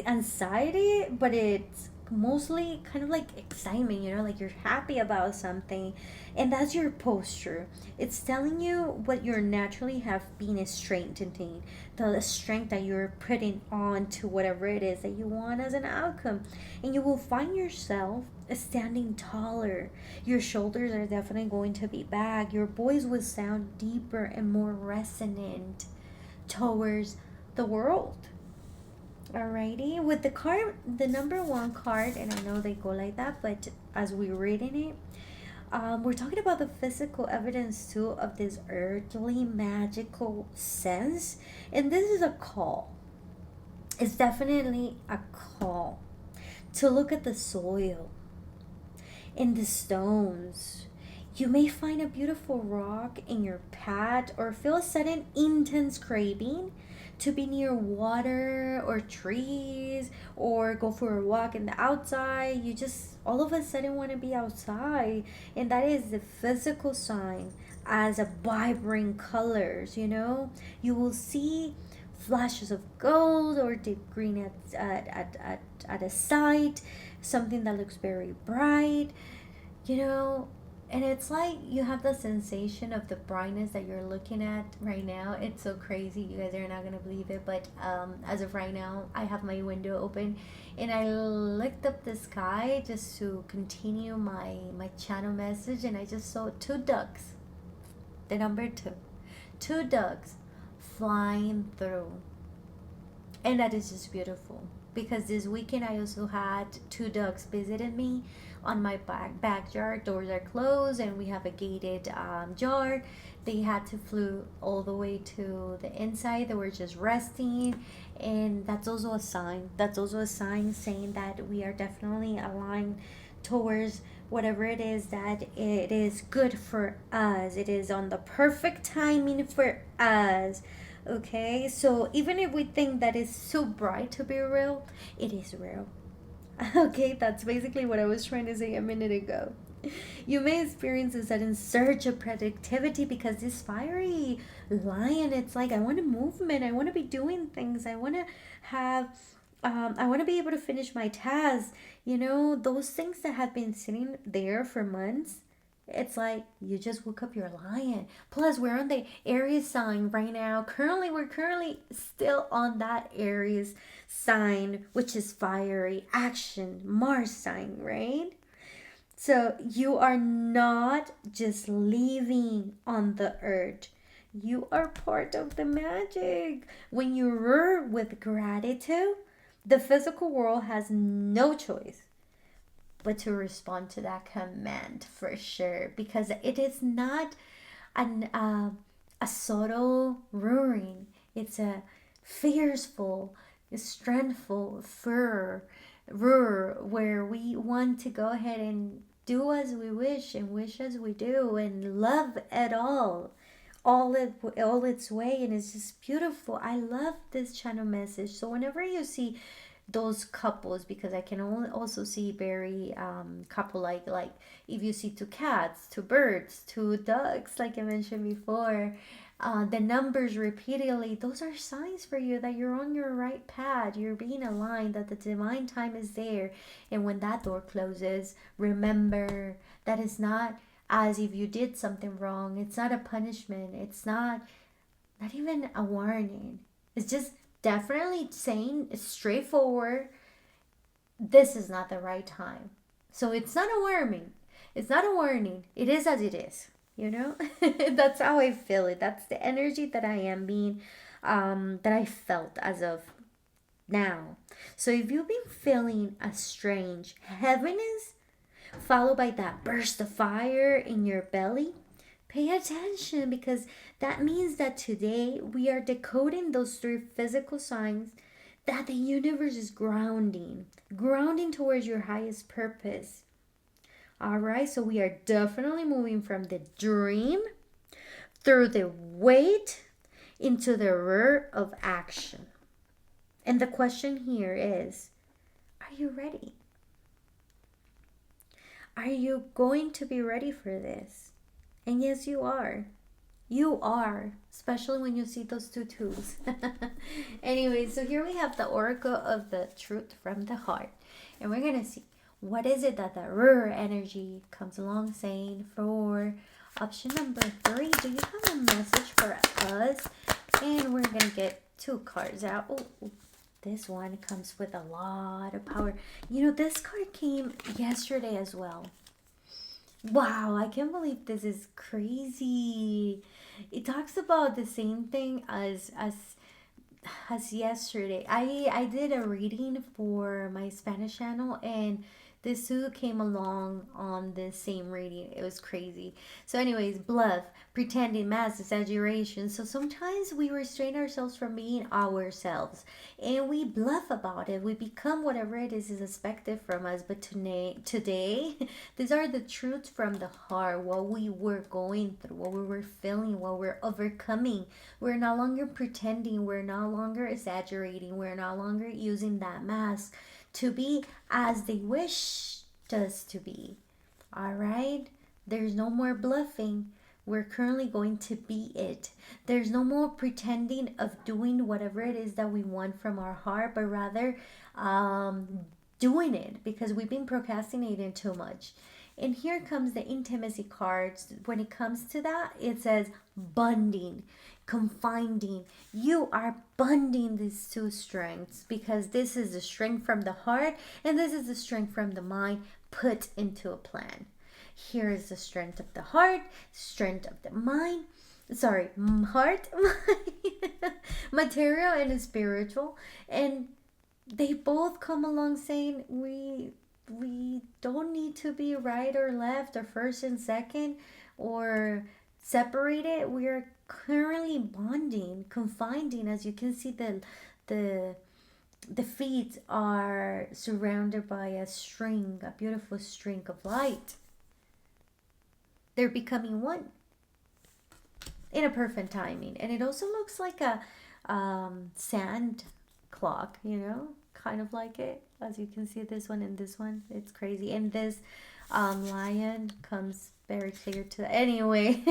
anxiety, but it's mostly kind of like excitement, you know, like you're happy about something. And that's your posture. It's telling you what you naturally have been strengthening, the strength that you're putting on to whatever it is that you want as an outcome. And you will find yourself standing taller. Your shoulders are definitely going to be back. Your voice will sound deeper and more resonant towards the world. Alrighty, with the card, the number one card, and I know they go like that, but as we're reading it, we're talking about the physical evidence too of this earthly magical sense, and this is a call. It's definitely a call to look at the soil, in the stones. You may find a beautiful rock in your path or feel a sudden intense craving to be near water or trees or go for a walk in the outside. You just all of a sudden want to be outside, and that is the physical sign as a vibrant colors, you know. You will see flashes of gold or deep green at a sight, something that looks very bright, you know. And it's like you have the sensation of the brightness that you're looking at right now. It's so crazy, you guys are not gonna believe it, but as of right now I have my window open and I looked up the sky just to continue my channel message, and I just saw two ducks, the number two ducks flying through. And that is just beautiful, because this weekend I also had two ducks visited me on my backyard. Doors are closed and we have a gated yard. They had to flew all the way to the inside. They were just resting, and that's also a sign. That's also a sign saying that we are definitely aligned towards whatever it is that it is good for us. It is on the perfect timing for us. Okay, so even if we think that is so bright to be real, it is real. Okay, that's basically what I was trying to say a minute ago. You may experience a sudden surge of productivity because this fiery lion, it's like, I want a movement, I want to be doing things, I want to have, I want to be able to finish my tasks. You know, those things that have been sitting there for months. It's like you just woke up your lion. Plus, we're on the Aries sign right now. We're currently still on that Aries sign, which is fiery action, Mars sign, right? So you are not just living on the earth. You are part of the magic. When you roar with gratitude, the physical world has no choice but to respond to that command for sure, because it is not an a subtle roaring. It's a fierceful, strengthful roar where we want to go ahead and do as we wish and wish as we do and love at all its way, and it's just beautiful. I love this channel message. So whenever you see those couples, because I can also see very couple like if you see two cats, two birds, two ducks, like I mentioned before, the numbers repeatedly, those are signs for you that you're on your right path, you're being aligned, that the divine time is there. And when that door closes, remember that it's not as if you did something wrong. It's not a punishment. It's not even a warning. It's just definitely saying straightforward, this is not the right time. So it's not a warning. It's not a warning. It is as it is. You know, that's how I feel it. That's the energy that I am being, that I felt as of now. So if you've been feeling a strange heaviness, followed by that burst of fire in your belly, pay attention, because that means that today we are decoding those three physical signs that the universe is grounding towards your highest purpose. All right, so we are definitely moving from the dream through the weight into the roar of action. And the question here is, are you ready? Are you going to be ready for this? And yes, you are. You are, especially when you see those two twos. Anyway, so here we have the oracle of the truth from the heart. And we're going to see what is it that the roar energy comes along saying for option number 3. Do you have a message for us? And we're going to get 2 cards out. Oh, this one comes with a lot of power. You know, this card came yesterday as well. Wow, I can't believe this is crazy. It talks about the same thing as yesterday. I did a reading for my Spanish channel, and this too came along on the same reading. It was crazy. So anyways, bluff, pretending, mask, exaggeration. So sometimes we restrain ourselves from being ourselves, and we bluff about it. We become whatever it is expected from us. But today these are the truths from the heart, what we were going through, what we were feeling, what we're overcoming. We're no longer pretending. We're no longer exaggerating. We're no longer using that mask to be as they wished us to be. All right? There's no more bluffing. We're currently going to be it. There's no more pretending of doing whatever it is that we want from our heart, but rather doing it, because we've been procrastinating too much. And here comes the intimacy cards. When it comes to that, it says bonding, confining. You are bonding these 2 strengths, because this is the strength from the heart and this is the strength from the mind put into a plan. Here is the strength of the heart, strength of the mind. Sorry, heart, mind, material and spiritual. And they both come along saying we don't need to be right or left or first and second or separated. We are currently bonding, confining. As you can see, the feet are surrounded by a string, a beautiful string of light. They're becoming one in a perfect timing. And it also looks like a sand clock, you know, kind of like it. As you can see, this one and this one, it's crazy. And this lion comes very clear to anyway.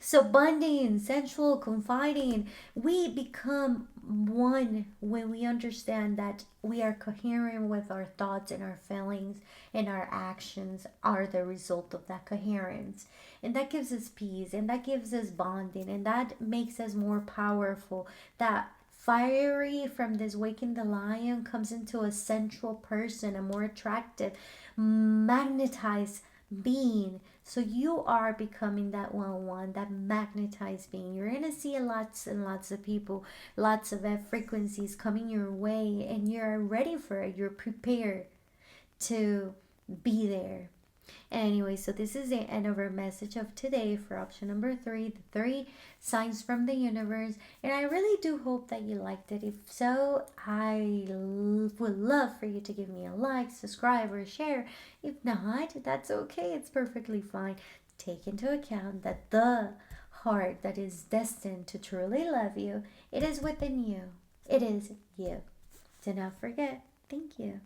So bonding, sensual, confiding, we become one when we understand that we are coherent with our thoughts and our feelings, and our actions are the result of that coherence. And that gives us peace, and that gives us bonding, and that makes us more powerful. That fiery from this waking the lion comes into a central person, a more attractive, magnetized being. So you are becoming that one, that magnetized being. You're gonna see lots and lots of people, lots of frequencies coming your way, and you're ready for it. You're prepared to be there. Anyway, so this is the end of our message of today for option number 3, the 3 signs from the universe. And I really do hope that you liked it. If so, would love for you to give me a like, subscribe, or share. If not, that's okay. It's perfectly fine. Take into account that the heart that is destined to truly love you, it is within you. It is you. Do not forget. Thank you.